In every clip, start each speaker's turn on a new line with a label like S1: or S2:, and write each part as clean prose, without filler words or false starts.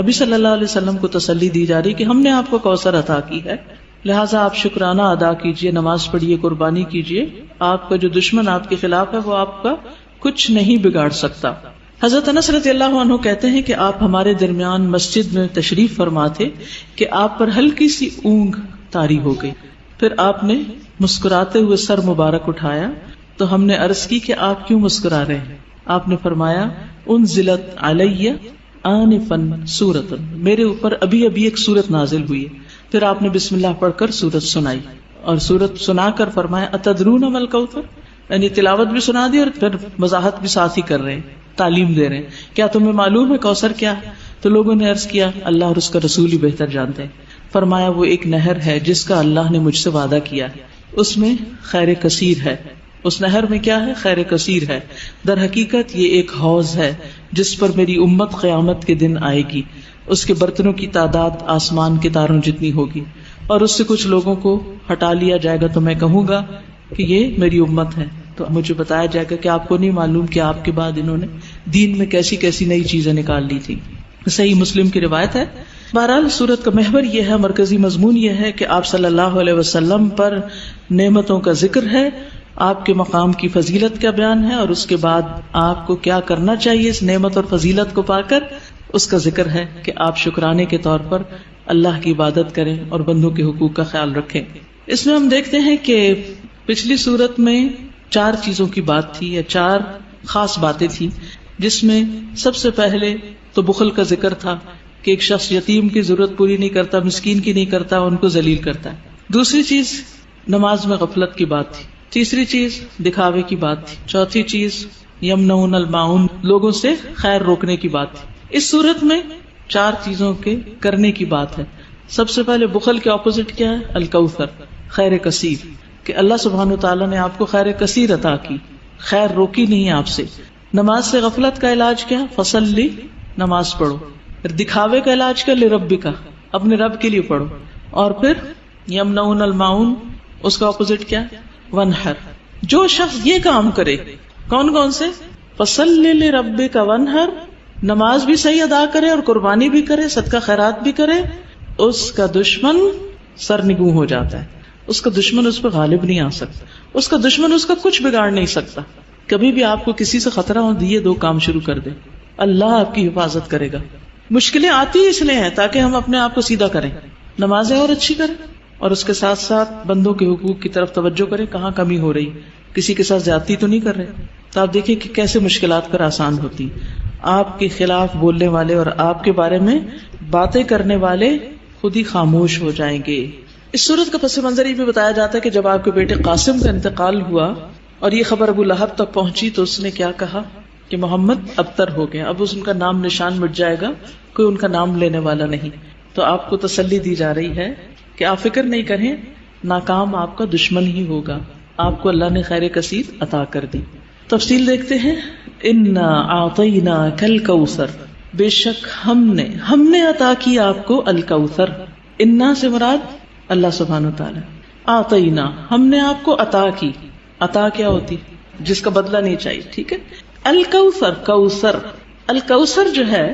S1: نبی صلی اللہ علیہ وسلم کو تسلی دی جا رہی کہ ہم نے آپ کو کوثر عطا کی ہے، لہٰذا آپ شکرانہ ادا کیجئے، نماز پڑھیے، قربانی کیجئے، آپ کا جو دشمن آپ کے خلاف ہے وہ آپ کا کچھ نہیں بگاڑ سکتا۔ حضرت انس رضی اللہ عنہ کہتے ہیں کہ آپ ہمارے درمیان مسجد میں تشریف فرما تھے کہ آپ پر ہلکی سی اونگ طاری ہو گئی، پھر آپ نے مسکراتے ہوئے سر مبارک اٹھایا تو ہم نے عرض کی کہ آپ کیوں مسکرا رہے ہیں؟ آپ نے فرمایا انزلت علی آنفا سورۃ، میرے اوپر ابھی ابھی ایک سورت نازل ہوئی ہے۔ پھر آپ نے بسم اللہ پڑھ کر سورت سنائی اور سورت سنا کر فرمایا اتدرون ما الکوثر، یعنی تلاوت بھی سنا دی اور پھر وضاحت بھی ساتھ ہی کر رہے ہیں، تعلیم دے رہے ہیں، کیا تمہیں معلوم ہے کوثر کیا ہے؟ تو لوگوں نے عرض کیا اللہ اور اس کا رسول ہی بہتر جانتے ہیں۔ فرمایا وہ ایک نہر ہے جس کا اللہ نے مجھ سے وعدہ کیا ہے، اس میں خیر کثیر ہے۔ اس نہر میں کیا ہے؟ خیر کثیر ہے۔ در حقیقت یہ ایک حوض ہے جس پر میری امت قیامت کے دن آئے گی، اس کے برتنوں کی تعداد آسمان کے تاروں جتنی ہوگی، اور اس سے کچھ لوگوں کو ہٹا لیا جائے گا تو میں کہوں گا کہ یہ میری امت ہے، تو مجھے بتایا جائے گا کہ آپ کو نہیں معلوم کہ آپ کے بعد انہوں نے دین میں کیسی کیسی نئی چیزیں نکال لی تھی۔ صحیح مسلم کی روایت ہے۔ بہرحال سورت کا محور یہ ہے، مرکزی مضمون یہ ہے کہ آپ صلی اللہ علیہ وسلم پر نعمتوں کا ذکر ہے، آپ کے مقام کی فضیلت کا بیان ہے، اور اس کے بعد آپ کو کیا کرنا چاہیے اس نعمت اور فضیلت کو پا کر، اس کا ذکر ہے کہ آپ شکرانے کے طور پر اللہ کی عبادت کریں اور بندوں کے حقوق کا خیال رکھیں۔ اس میں ہم دیکھتے ہیں کہ پچھلی سورت میں 4 چیزوں کی بات تھی، یا 4 خاص باتیں تھی، جس میں سب سے پہلے تو بخل کا ذکر تھا کہ ایک شخص یتیم کی ضرورت پوری نہیں کرتا، مسکین کی نہیں کرتا، ان کو ذلیل کرتا ہے۔ دوسری چیز نماز میں غفلت کی بات تھی۔ تیسری چیز دکھاوے کی بات تھی۔ چوتھی چیز یمنعون الماعون، لوگوں سے خیر روکنے کی بات تھی۔ اس صورت میں 4 چیزوں کے کرنے کی بات ہے۔ سب سے پہلے بخل کے اپوزٹ کیا ہے؟ الکوثر، خیر کثیر، کہ اللہ سبحانہ وتعالیٰ نے آپ کو خیر کثیر عطا کی، خیر روکی نہیں آپ سے۔ نماز سے غفلت کا علاج کیا؟ فصلی، نماز پڑھو۔ پھر دکھاوے کا علاج کیا؟ لربک، اپنے رب کے لیے پڑھو۔ اور پھر یمنعون الماعون، اس کا اپوزٹ کیا؟ ونحر۔ جو شخص یہ کام کرے، کون کون سے؟ فصلی لربک ونحر، نماز بھی صحیح ادا کرے اور قربانی بھی کرے، صدقہ خیرات بھی کرے، اس کا دشمن سرنگوں ہو جاتا ہے، اس کا دشمن اس پہ غالب نہیں آ سکتا، اس کا دشمن اس کا کچھ بگاڑ نہیں سکتا۔ کبھی بھی آپ کو کسی سے خطرہ ہو، یہ 2 کام شروع کر دے، اللہ آپ کی حفاظت کرے گا۔ مشکلیں آتی اس لیے ہیں تاکہ ہم اپنے آپ کو سیدھا کریں، نمازیں اور اچھی کریں، اور اس کے ساتھ ساتھ بندوں کے حقوق کی طرف توجہ کریں، کہاں کمی ہو رہی، کسی کے ساتھ زیادتی تو نہیں کر رہے۔ تو آپ دیکھیں کہ کیسے مشکلات پر آسان ہوتی۔ آپ کے خلاف بولنے والے اور آپ کے بارے میں باتیں کرنے والے خود ہی خاموش ہو جائیں گے۔ اس صورت کا پس منظر یہ بھی بتایا جاتا ہے کہ جب آپ کے بیٹے قاسم کا انتقال ہوا اور یہ خبر ابو لہب تک پہنچی تو اس نے کیا کہا کہ محمد ابتر ہو گیا، اب ان کا نام نشان مٹ جائے گا، کوئی ان کا نام لینے والا نہیں۔ تو آپ کو تسلی دی جا رہی ہے کہ آپ فکر نہیں کریں، ناکام آپ کا دشمن ہی ہوگا، آپ کو اللہ نے خیر کثیر عطا کر دی۔ تفصیل دیکھتے ہیں۔ انا اعطیناک الکوثر، بے شک ہم نے عطا کی آپ کو الکوثر۔ انا سے مراد اللہ سبحانہ وتعالی، اعطینا ہم نے آپ کو عطا کی۔ عطا کیا ہوتی؟ جس کا بدلہ نہیں چاہیے، ٹھیک ہے۔ الکوثر، کوثر، الکوثر جو ہے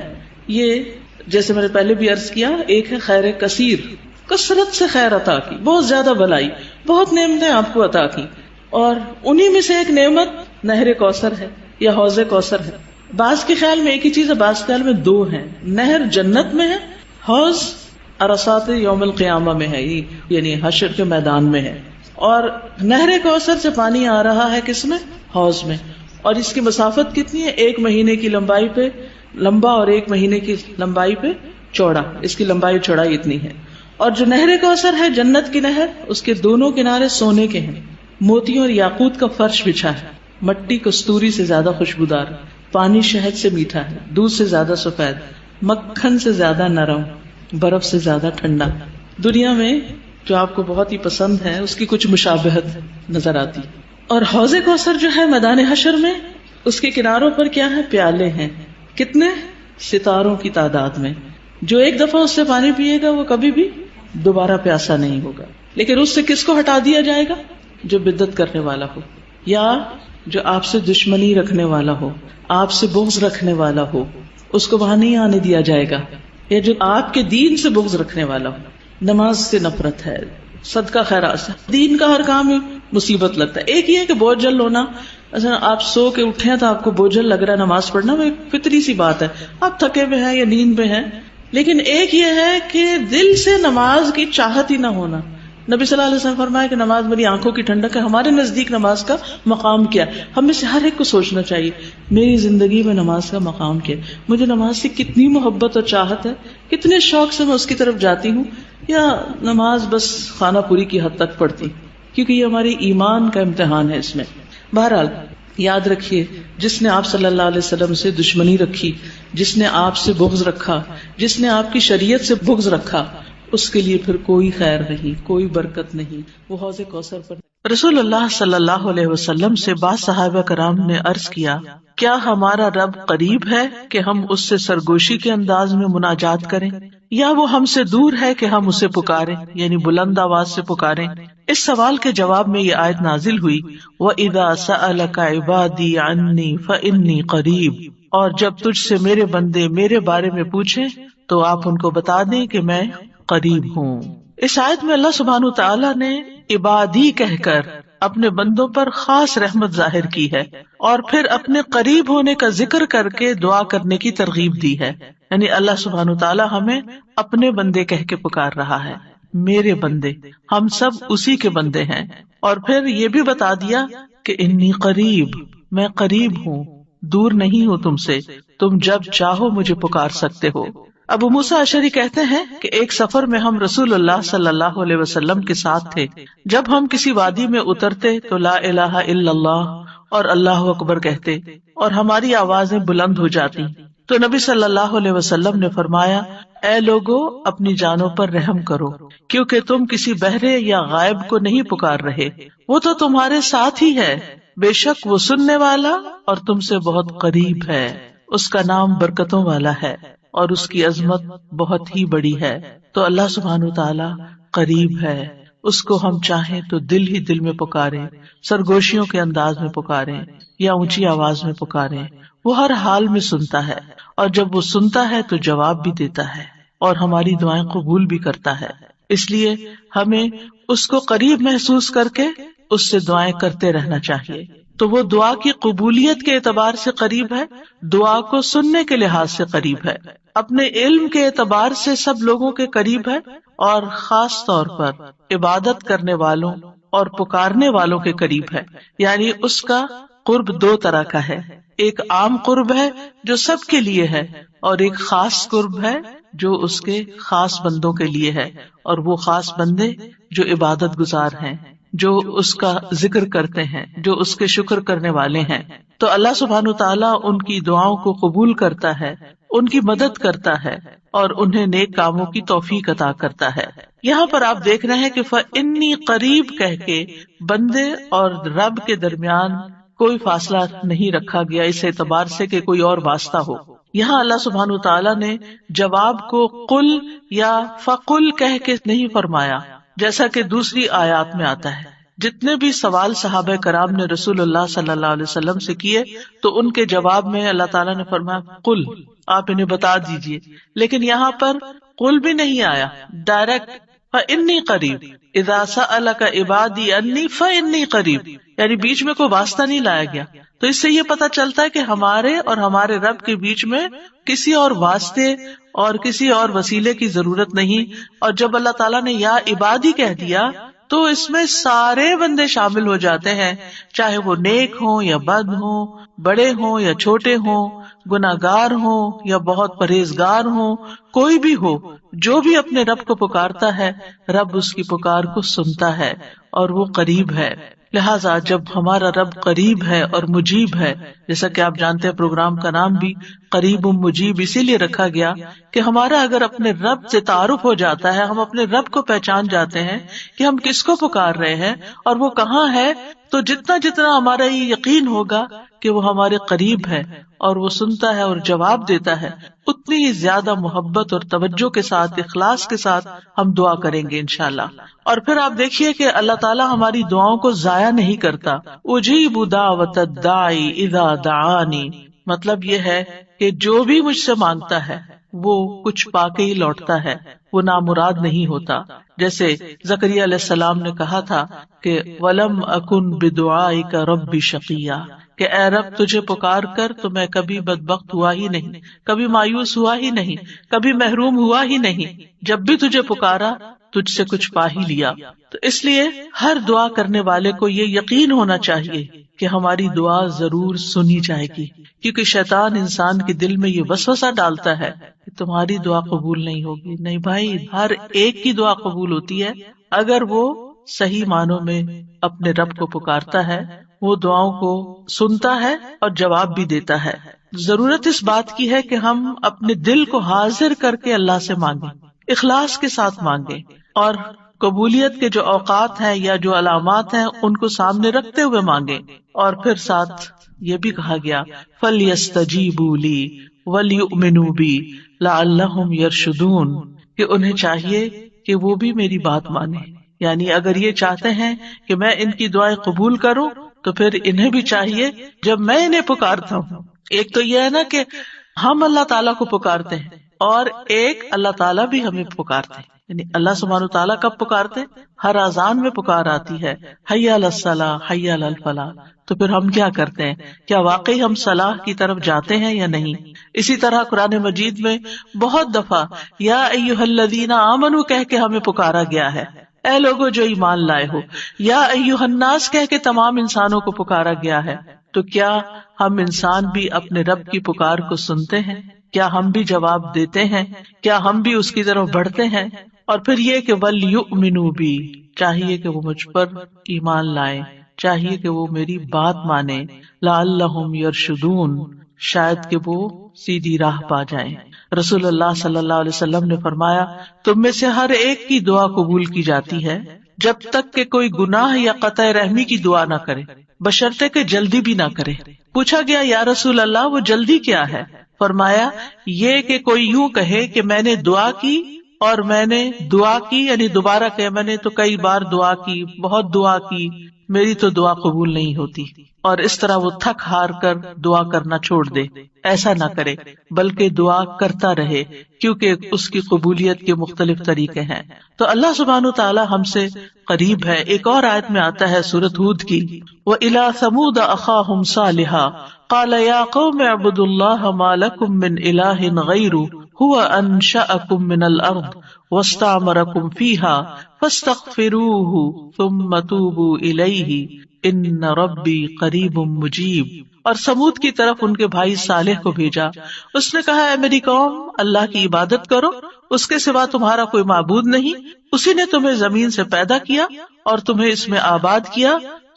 S1: یہ جیسے میں نے پہلے بھی عرض کیا، ایک ہے خیر کثیر، کثرت سے خیر عطا کی، بہت زیادہ بھلائی، بہت نعمتیں آپ کو عطا کی، اور انہی میں سے ایک نعمت نہر کوثر ہے یا حوض کوثر ہے۔ بعض کے خیال میں ایک ہی چیز ہے، بعض کے خیال میں 2 ہیں۔ نہر جنت میں ہے، حوض عرصات یوم القیامہ میں ہے، یعنی حشر کے میدان میں ہے۔ اور نہر کوثر سے پانی آ رہا ہے کس میں؟ حوض میں، اور اس کی مسافت کتنی ہے؟ 1 مہینے کی لمبائی پہ لمبا اور 1 مہینے کی لمبائی پہ چوڑا، اس کی لمبائی چوڑائی اتنی ہے۔ اور جو نہر کوثر ہے جنت کی نہر، اس کے دونوں کنارے سونے کے ہیں، موتیوں اور یاقوت کا فرش بچھا ہے، مٹی کستوری سے زیادہ خوشبودار، پانی شہد سے میٹھا ہے، دودھ سے زیادہ سفید، مکھن سے زیادہ نرم، برف سے زیادہ ٹھنڈا۔ دنیا میں جو آپ کو بہت ہی پسند ہے اس کی کچھ مشابہت نظر آتی۔ اور حوض کوثر جو ہے میدان حشر میں، اس کے کناروں پر کیا ہے؟ پیالے ہیں، کتنے؟ ستاروں کی تعداد میں۔ جو ایک دفعہ اس سے پانی پیے گا وہ کبھی بھی دوبارہ پیاسا نہیں ہوگا۔ لیکن اس سے کس کو ہٹا دیا جائے گا؟ جو بدعت کرنے والا ہو، یا جو آپ سے دشمنی رکھنے والا ہو، آپ سے بغض رکھنے والا ہو، اس کو وہاں نہیں آنے دیا جائے گا۔ یا جو آپ کے دین سے بغض رکھنے والا ہو. نماز سے نفرت ہے، صدقہ خیرات سے، دین کا ہر کام میں مصیبت لگتا ہے. ایک یہ ہے کہ بوجھل ہونا، اچھا آپ سو کے اٹھے ہیں تو آپ کو بوجھل لگ رہا ہے نماز پڑھنا، وہ ایک فطری سی بات ہے، آپ تھکے ہوئے ہیں یا نیند میں ہیں. لیکن ایک یہ ہے کہ دل سے نماز کی چاہت ہی نہ ہونا. نبی صلی اللہ علیہ وسلم فرمایا کہ نماز میری آنکھوں کی ٹھنڈک ہے. ہمارے نزدیک نماز کا مقام کیا ہے؟ ہم میں سے ہر ایک کو سوچنا چاہیے میری زندگی میں نماز کا مقام کیا ہے، مجھے نماز سے کتنی محبت اور چاہت ہے، کتنے شوق سے میں اس کی طرف جاتی ہوں، یا نماز بس خانہ پوری کی حد تک پڑھتی، کیونکہ یہ ہماری ایمان کا امتحان ہے. اس میں بہرحال یاد رکھیے، جس نے آپ صلی اللہ علیہ وسلم سے دشمنی رکھی، جس نے آپ سے بغض رکھا، جس نے آپ کی شریعت سے بغض رکھا، اس کے لیے پھر کوئی خیر نہیں، کوئی برکت نہیں، وہ حوض کوثر پر. رسول اللہ صلی اللہ علیہ وسلم سے بعض صحابہ کرام نے عرض کیا، کیا ہمارا رب قریب ہے کہ ہم اس سے سرگوشی کے انداز میں مناجات کریں، یا وہ ہم سے دور ہے کہ ہم اسے پکاریں، یعنی بلند آواز سے پکاریں؟ اس سوال کے جواب میں یہ آیت نازل ہوئی، وَإِذَا سَأَلَكَ عِبَادِي عَنِّي فَإِنِّي قَرِيبٌ، اور جب تجھ سے میرے بندے میرے بارے میں پوچھیں تو آپ ان کو بتا دیں کہ میں قریب ہوں. اس آیت میں اللہ سبحانہ تعالیٰ نے عبادی کہہ کر اپنے بندوں پر خاص رحمت ظاہر کی ہے، اور پھر اپنے قریب ہونے کا ذکر کر کے دعا کرنے کی ترغیب دی ہے. یعنی اللہ سبحانہ تعالیٰ ہمیں اپنے بندے کہہ کے پکار رہا ہے، میرے بندے، ہم سب اسی کے بندے ہیں. اور پھر یہ بھی بتا دیا کہ انی قریب، میں قریب ہوں، دور نہیں ہوں تم سے، تم جب چاہو مجھے پکار سکتے ہو. ابو موسیٰ اشعری کہتے ہیں کہ ایک سفر میں ہم رسول اللہ صلی اللہ علیہ وسلم کے ساتھ تھے. جب ہم کسی وادی میں اترتے تو لا الہ الا اللہ اور اللہ اکبر کہتے اور ہماری آوازیں بلند ہو جاتی. تو نبی صلی اللہ علیہ وسلم نے فرمایا، اے لوگو، اپنی جانوں پر رحم کرو، کیونکہ تم کسی بہرے یا غائب کو نہیں پکار رہے، وہ تو تمہارے ساتھ ہی ہے، بے شک وہ سننے والا اور تم سے بہت قریب ہے. اس کا نام برکتوں والا ہے اور اس کی عظمت بہت ہی بڑی ہے. تو اللہ سبحانہ تعالیٰ قریب ہے، اس کو ہم چاہیں تو دل ہی دل میں پکاریں، سرگوشیوں کے انداز میں پکاریں یا اونچی آواز میں پکاریں، وہ ہر حال میں سنتا ہے، اور جب وہ سنتا ہے تو جواب بھی دیتا ہے اور ہماری دعائیں قبول بھی کرتا ہے. اس لیے ہمیں اس کو قریب محسوس کر کے اس سے دعائیں کرتے رہنا چاہیے. تو وہ دعا کی قبولیت کے اعتبار سے قریب ہے، دعا کو سننے کے لحاظ سے قریب ہے، اپنے علم کے اعتبار سے سب لوگوں کے قریب ہے، اور خاص طور پر عبادت کرنے والوں اور پکارنے والوں کے قریب ہے. یعنی اس کا قرب دو طرح کا ہے، ایک عام قرب ہے جو سب کے لیے ہے، اور ایک خاص قرب ہے جو اس کے خاص بندوں کے لیے ہے. اور وہ خاص بندے جو عبادت گزار ہیں، جو اس کا ذکر کرتے ہیں، جو اس کے شکر کرنے والے ہیں. تو اللہ سبحانہ تعالیٰ ان کی دعاؤں کو قبول کرتا ہے، ان کی مدد کرتا ہے اور انہیں نیک کاموں کی توفیق عطا کرتا ہے. یہاں پر آپ دیکھ رہے ہیں کہ فَإِنِّي قریب کہہ کے بندے اور رب کے درمیان کوئی فاصلہ نہیں رکھا گیا اس اعتبار سے کہ کوئی اور واسطہ ہو. یہاں اللہ سبحانہ تعالیٰ نے جواب کو قل یا فقل کہہ کے نہیں فرمایا، جیسا کہ دوسری آیات میں آتا ہے. جتنے بھی سوال صحابہ کرام نے رسول اللہ صلی اللہ علیہ وسلم سے کیے تو ان کے جواب میں اللہ تعالیٰ نے فرمایا قل، آپ انہیں بتا دیجئے. لیکن یہاں پر قل بھی نہیں آیا، ڈائریکٹ فإنی قریب، اذا سألک عبادی انی فإنی قریب، یعنی بیچ میں کوئی واسطہ نہیں لایا گیا. تو اس سے یہ پتہ چلتا ہے کہ ہمارے اور ہمارے رب کے بیچ میں کسی اور واسطے اور کسی اور وسیلے کی ضرورت نہیں. اور جب اللہ تعالیٰ نے یا عبادی کہہ دیا تو اس میں سارے بندے شامل ہو جاتے ہیں، چاہے وہ نیک ہوں یا بد ہوں، بڑے ہوں یا چھوٹے ہوں، گناہگار ہوں یا بہت پرہیزگار ہوں، کوئی بھی ہو، جو بھی اپنے رب کو پکارتا ہے رب اس کی پکار کو سنتا ہے اور وہ قریب ہے. لہٰذا جب ہمارا رب قریب ہے اور مجیب ہے، جیسا کہ آپ جانتے ہیں پروگرام کا نام بھی قریب مجیب اسی لیے رکھا گیا کہ ہمارا اگر اپنے رب سے تعارف ہو جاتا ہے، ہم اپنے رب کو پہچان جاتے ہیں کہ ہم کس کو پکار رہے ہیں اور وہ کہاں ہے، تو جتنا جتنا ہمارا یہ یقین ہوگا کہ وہ ہمارے قریب ہے اور وہ سنتا ہے اور جواب دیتا ہے، اتنی ہی زیادہ محبت اور توجہ کے ساتھ، اخلاص کے ساتھ ہم دعا کریں گے انشاءاللہ. اور پھر آپ دیکھیے کہ اللہ تعالیٰ ہماری دعاؤں کو ضائع نہیں کرتا. اجیب دعوت الداعی اذا دعانی، مطلب یہ ہے کہ جو بھی مجھ سے مانگتا ہے وہ کچھ پا کے ہی لوٹتا ہے، وہ نامراد نہیں ہوتا. جیسے زکریا علیہ السلام نے کہا تھا کہ وَلَمْ أَكُنْ بِدُعَائِكَ رَبِّ شَقِيًّا، کہ اے رب تجھے پکار کر تو میں کبھی بدبخت ہوا ہی نہیں، کبھی مایوس ہوا ہی نہیں، کبھی محروم ہوا ہی نہیں. جب بھی تجھے پکارا تجھ سے کچھ پا ہی لیا. تو اس لیے ہر دعا کرنے والے کو یہ یقین ہونا چاہیے کہ ہماری دعا ضرور سنی جائے گی، کیونکہ شیطان انسان کے دل میں یہ وسوسہ ڈالتا ہے کہ تمہاری دعا قبول نہیں ہوگی. نہیں بھائی، ہر ایک کی دعا قبول ہوتی ہے اگر وہ صحیح معنوں میں اپنے رب کو پکارتا ہے، وہ دعاؤں کو سنتا ہے اور جواب بھی دیتا ہے. ضرورت اس بات کی ہے کہ ہم اپنے دل کو حاضر کر کے اللہ سے مانگیں، اخلاص کے ساتھ مانگیں، اور قبولیت کے جو اوقات ہیں یا جو علامات ہیں ان کو سامنے رکھتے ہوئے مانگیں. اور پھر ساتھ یہ بھی کہا گیا فَلْيَسْتَجِيبُوا لِي وَلْيُؤْمِنُوا بِي لَعَلَّهُمْ يَرْشُدُونَ، کہ انہیں چاہیے کہ وہ بھی میری بات مانیں. یعنی اگر یہ چاہتے ہیں کہ میں ان کی دعائیں قبول کروں تو پھر انہیں بھی چاہیے جب میں انہیں پکارتا ہوں. ایک تو یہ ہے نا کہ ہم اللہ تعالیٰ کو پکارتے ہیں، اور ایک اللہ تعالیٰ بھی ہمیں پکارتے ہیں. یعنی اللہ سبحانہ وتعالیٰ کب پکارتے؟ ہر اذان میں پکار آتی ہے، حی علی الصلاۃ حی علی الفلاح. تو پھر ہم کیا کرتے ہیں؟ کیا واقعی ہم صلاح کی طرف جاتے ہیں یا نہیں؟ اسی طرح قرآن مجید میں بہت دفعہ یا ایھا الذین آمنوا کہہ کے ہمیں پکارا گیا ہے، اے لوگوں جو ایمان لائے ہو. یا ایھا الناس کہہ کے تمام انسانوں کو پکارا گیا ہے. تو کیا ہم انسان بھی اپنے رب کی پکار کو سنتے ہیں؟ کیا ہم بھی جواب دیتے ہیں؟ کیا ہم بھی اس کی طرف بڑھتے ہیں؟ اور پھر یہ کہ وَلْيُؤْمِنُوا بِي، چاہیے کہ وہ مجھ پر ایمان لائیں، چاہیے کہ وہ میری بات مانیں. لَعَلَّهُمْ يَرْشُدُونَ، شاید کہ وہ سیدھی راہ پا جائیں. رسول اللہ صلی اللہ علیہ وسلم نے فرمایا تم میں سے ہر ایک کی دعا قبول کی جاتی ہے جب تک کہ کوئی گناہ یا قطع رحمی کی دعا نہ کرے، بشرطے کہ جلدی بھی نہ کرے. پوچھا گیا یا رسول اللہ وہ جلدی کیا ہے؟ فرمایا یہ کہ کوئی یوں کہے کہ میں نے دعا کی اور میں نے دعا کی، یعنی دوبارہ کہ میں نے تو کئی بار دعا کی، بہت دعا کی، میری تو دعا قبول نہیں ہوتی، اور اس طرح وہ تھک ہار کر دعا کرنا چھوڑ دے. ایسا نہ کرے بلکہ دعا کرتا رہے، کیونکہ اس کی قبولیت کے مختلف طریقے ہیں. تو اللہ سبحانہ تعالی ہم سے قریب ہے. ایک اور آیت میں آتا ہے سورۃ ہود کی، وَإِلَىٰ ثَمُودَ أَخَاهُمْ صَالِحًا قَالَ يَا قَوْمِ اعْبُدُوا اللَّهَ مَا لَكُم مِّنْ إِلَٰهٍ غَيْرُهُ هُوَ أَنشَأَكُم مِّنَ الْأَرْضِ وَاسْتَعْمَرَكُم فِيهَا فَاسْتَغْفِرُوهُ ثُمَّ تُوبُوا إِلَيْهِ إِنَّ رَبِّي قَرِيبٌ مُّجِيبٌ. اور سمود کی طرف ان کے بھائی صالح کو بھیجا، اس نے کہا اے میری قوم اللہ کی عبادت کرو، اس کے سوا تمہارا کوئی معبود نہیں، اسی نے تمہیں زمین سے پیدا کیا اور تمہیں اس میں آباد کیا،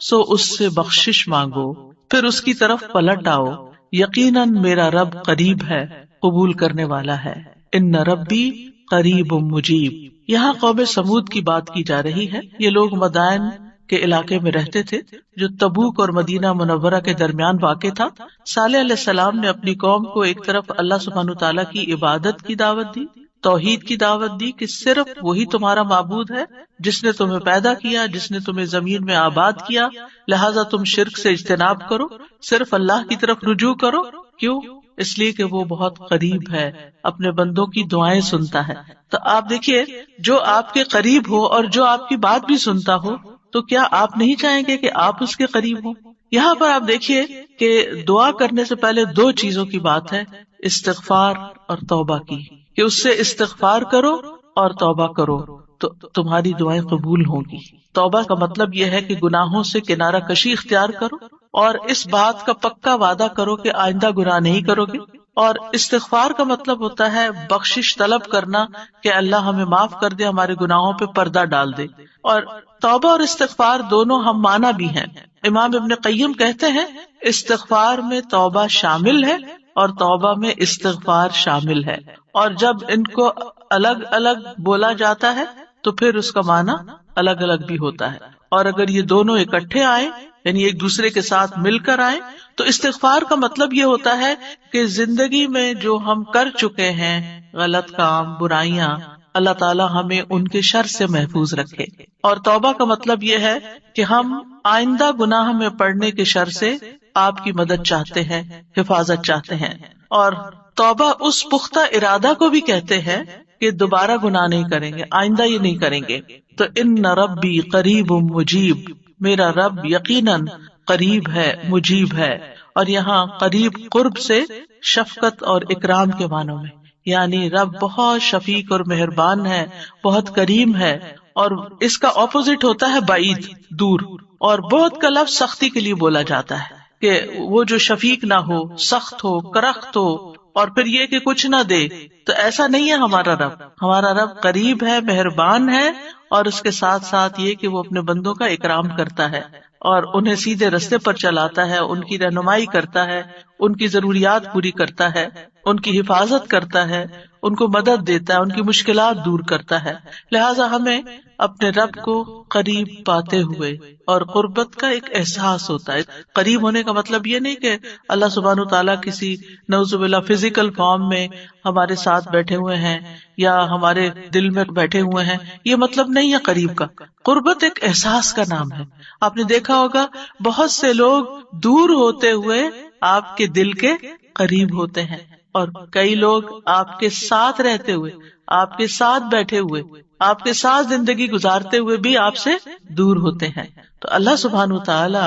S1: سو اس سے بخشش مانگو پھر اس کی طرف پلٹ آؤ، یقیناً میرا رب قریب ہے، قبول کرنے والا ہے. ان ربی قریب مجیب. یہاں قوم سمود کی بات کی جا رہی ہے. یہ لوگ مدائن کے علاقے میں رہتے تھے جو تبوک اور مدینہ منورہ کے درمیان واقع تھا. صالح علیہ السلام نے اپنی قوم کو ایک طرف اللہ سبحانہ تعالیٰ کی عبادت کی دعوت دی، توحید کی دعوت دی کہ صرف وہی تمہارا معبود ہے جس نے تمہیں پیدا کیا، جس نے تمہیں زمین میں آباد کیا، لہٰذا تم شرک سے اجتناب کرو، صرف اللہ کی طرف رجوع کرو. کیوں؟ اس لیے کہ وہ بہت قریب ہے، اپنے بندوں کی دعائیں سنتا ہے. تو آپ دیکھیے جو آپ کے قریب ہو اور جو آپ کی بات بھی سنتا ہو، تو کیا آپ نہیں چاہیں گے کہ آپ اس کے قریب ہوں؟ یہاں پر آپ دیکھیے کہ دعا کرنے سے پہلے دو چیزوں کی بات ہے، استغفار اور توبہ کی، کہ اس سے استغفار کرو اور توبہ کرو تو تمہاری دعائیں قبول ہوں گی. توبہ کا مطلب یہ ہے کہ گناہوں سے کنارہ کشی اختیار کرو اور اس بات کا پکا وعدہ کرو کہ آئندہ گناہ نہیں کرو گے. اور استغفار کا مطلب ہوتا ہے بخشش طلب کرنا کہ اللہ ہمیں معاف کر دے، ہمارے گناہوں پہ پردہ ڈال دے. اور توبہ اور استغفار دونوں ہم معنی بھی ہیں. امام ابن قیم کہتے ہیں استغفار میں توبہ شامل ہے اور توبہ میں استغفار شامل ہے، اور جب ان کو الگ الگ بولا جاتا ہے تو پھر اس کا معنی الگ الگ بھی ہوتا ہے. اور اگر یہ دونوں اکٹھے آئیں یعنی ایک دوسرے کے ساتھ مل کر آئیں تو استغفار کا مطلب یہ ہوتا ہے کہ زندگی میں جو ہم کر چکے ہیں غلط کام، برائیاں، اللہ تعالیٰ ہمیں ان کے شر سے محفوظ رکھے. اور توبہ کا مطلب یہ ہے کہ ہم آئندہ گناہ میں پڑنے کے شر سے آپ کی مدد چاہتے ہیں، حفاظت چاہتے ہیں. اور توبہ اس پختہ ارادہ کو بھی کہتے ہیں کہ دوبارہ گناہ نہیں کریں گے، آئندہ یہ نہیں کریں گے. تو ان ربی قریب مجیب، میرا رب یقیناً قریب ہے، مجیب ہے. اور یہاں قریب قرب سے شفقت اور اکرام کے معنوں میں، یعنی رب بہت شفیق اور مہربان ہے، بہت کریم ہے. اور اس کا اپوزٹ ہوتا ہے بعید، دور. اور بہت کا لفظ سختی کے لیے بولا جاتا ہے کہ وہ جو شفیق نہ ہو، سخت ہو، کرخت ہو، اور پھر یہ کہ کچھ نہ دے. تو ایسا نہیں ہے ہمارا رب. ہمارا رب قریب ہے، مہربان ہے، اور اس کے ساتھ ساتھ یہ کہ وہ اپنے بندوں کا اکرام کرتا ہے اور انہیں سیدھے رستے پر چلاتا ہے، ان کی رہنمائی کرتا ہے، ان کی ضروریات پوری کرتا ہے، ان کی حفاظت کرتا ہے، ان کو مدد دیتا ہے، ان کی مشکلات دور کرتا ہے. لہٰذا ہمیں اپنے رب کو قریب پاتے ہوئے، اور قربت کا ایک احساس ہوتا ہے. قریب ہونے کا مطلب یہ نہیں کہ اللہ سبحانہ تعالیٰ کسی نعوذ باللہ فزیکل فارم میں ہمارے ساتھ بیٹھے ہوئے ہیں یا ہمارے دل میں بیٹھے ہوئے ہیں، یہ مطلب نہیں ہے قریب کا. قربت ایک احساس کا نام ہے. آپ نے دیکھا ہوگا بہت سے لوگ دور ہوتے ہوئے آپ کے دل کے قریب ہوتے ہیں، اور کئی لوگ آپ کے ساتھ رہتے ہوئے، آپ کے ساتھ بیٹھے ہوئے، آپ کے ساتھ زندگی گزارتے ہوئے بھی آپ سے دور ہوتے ہیں. تو اللہ سبحانہ تعالی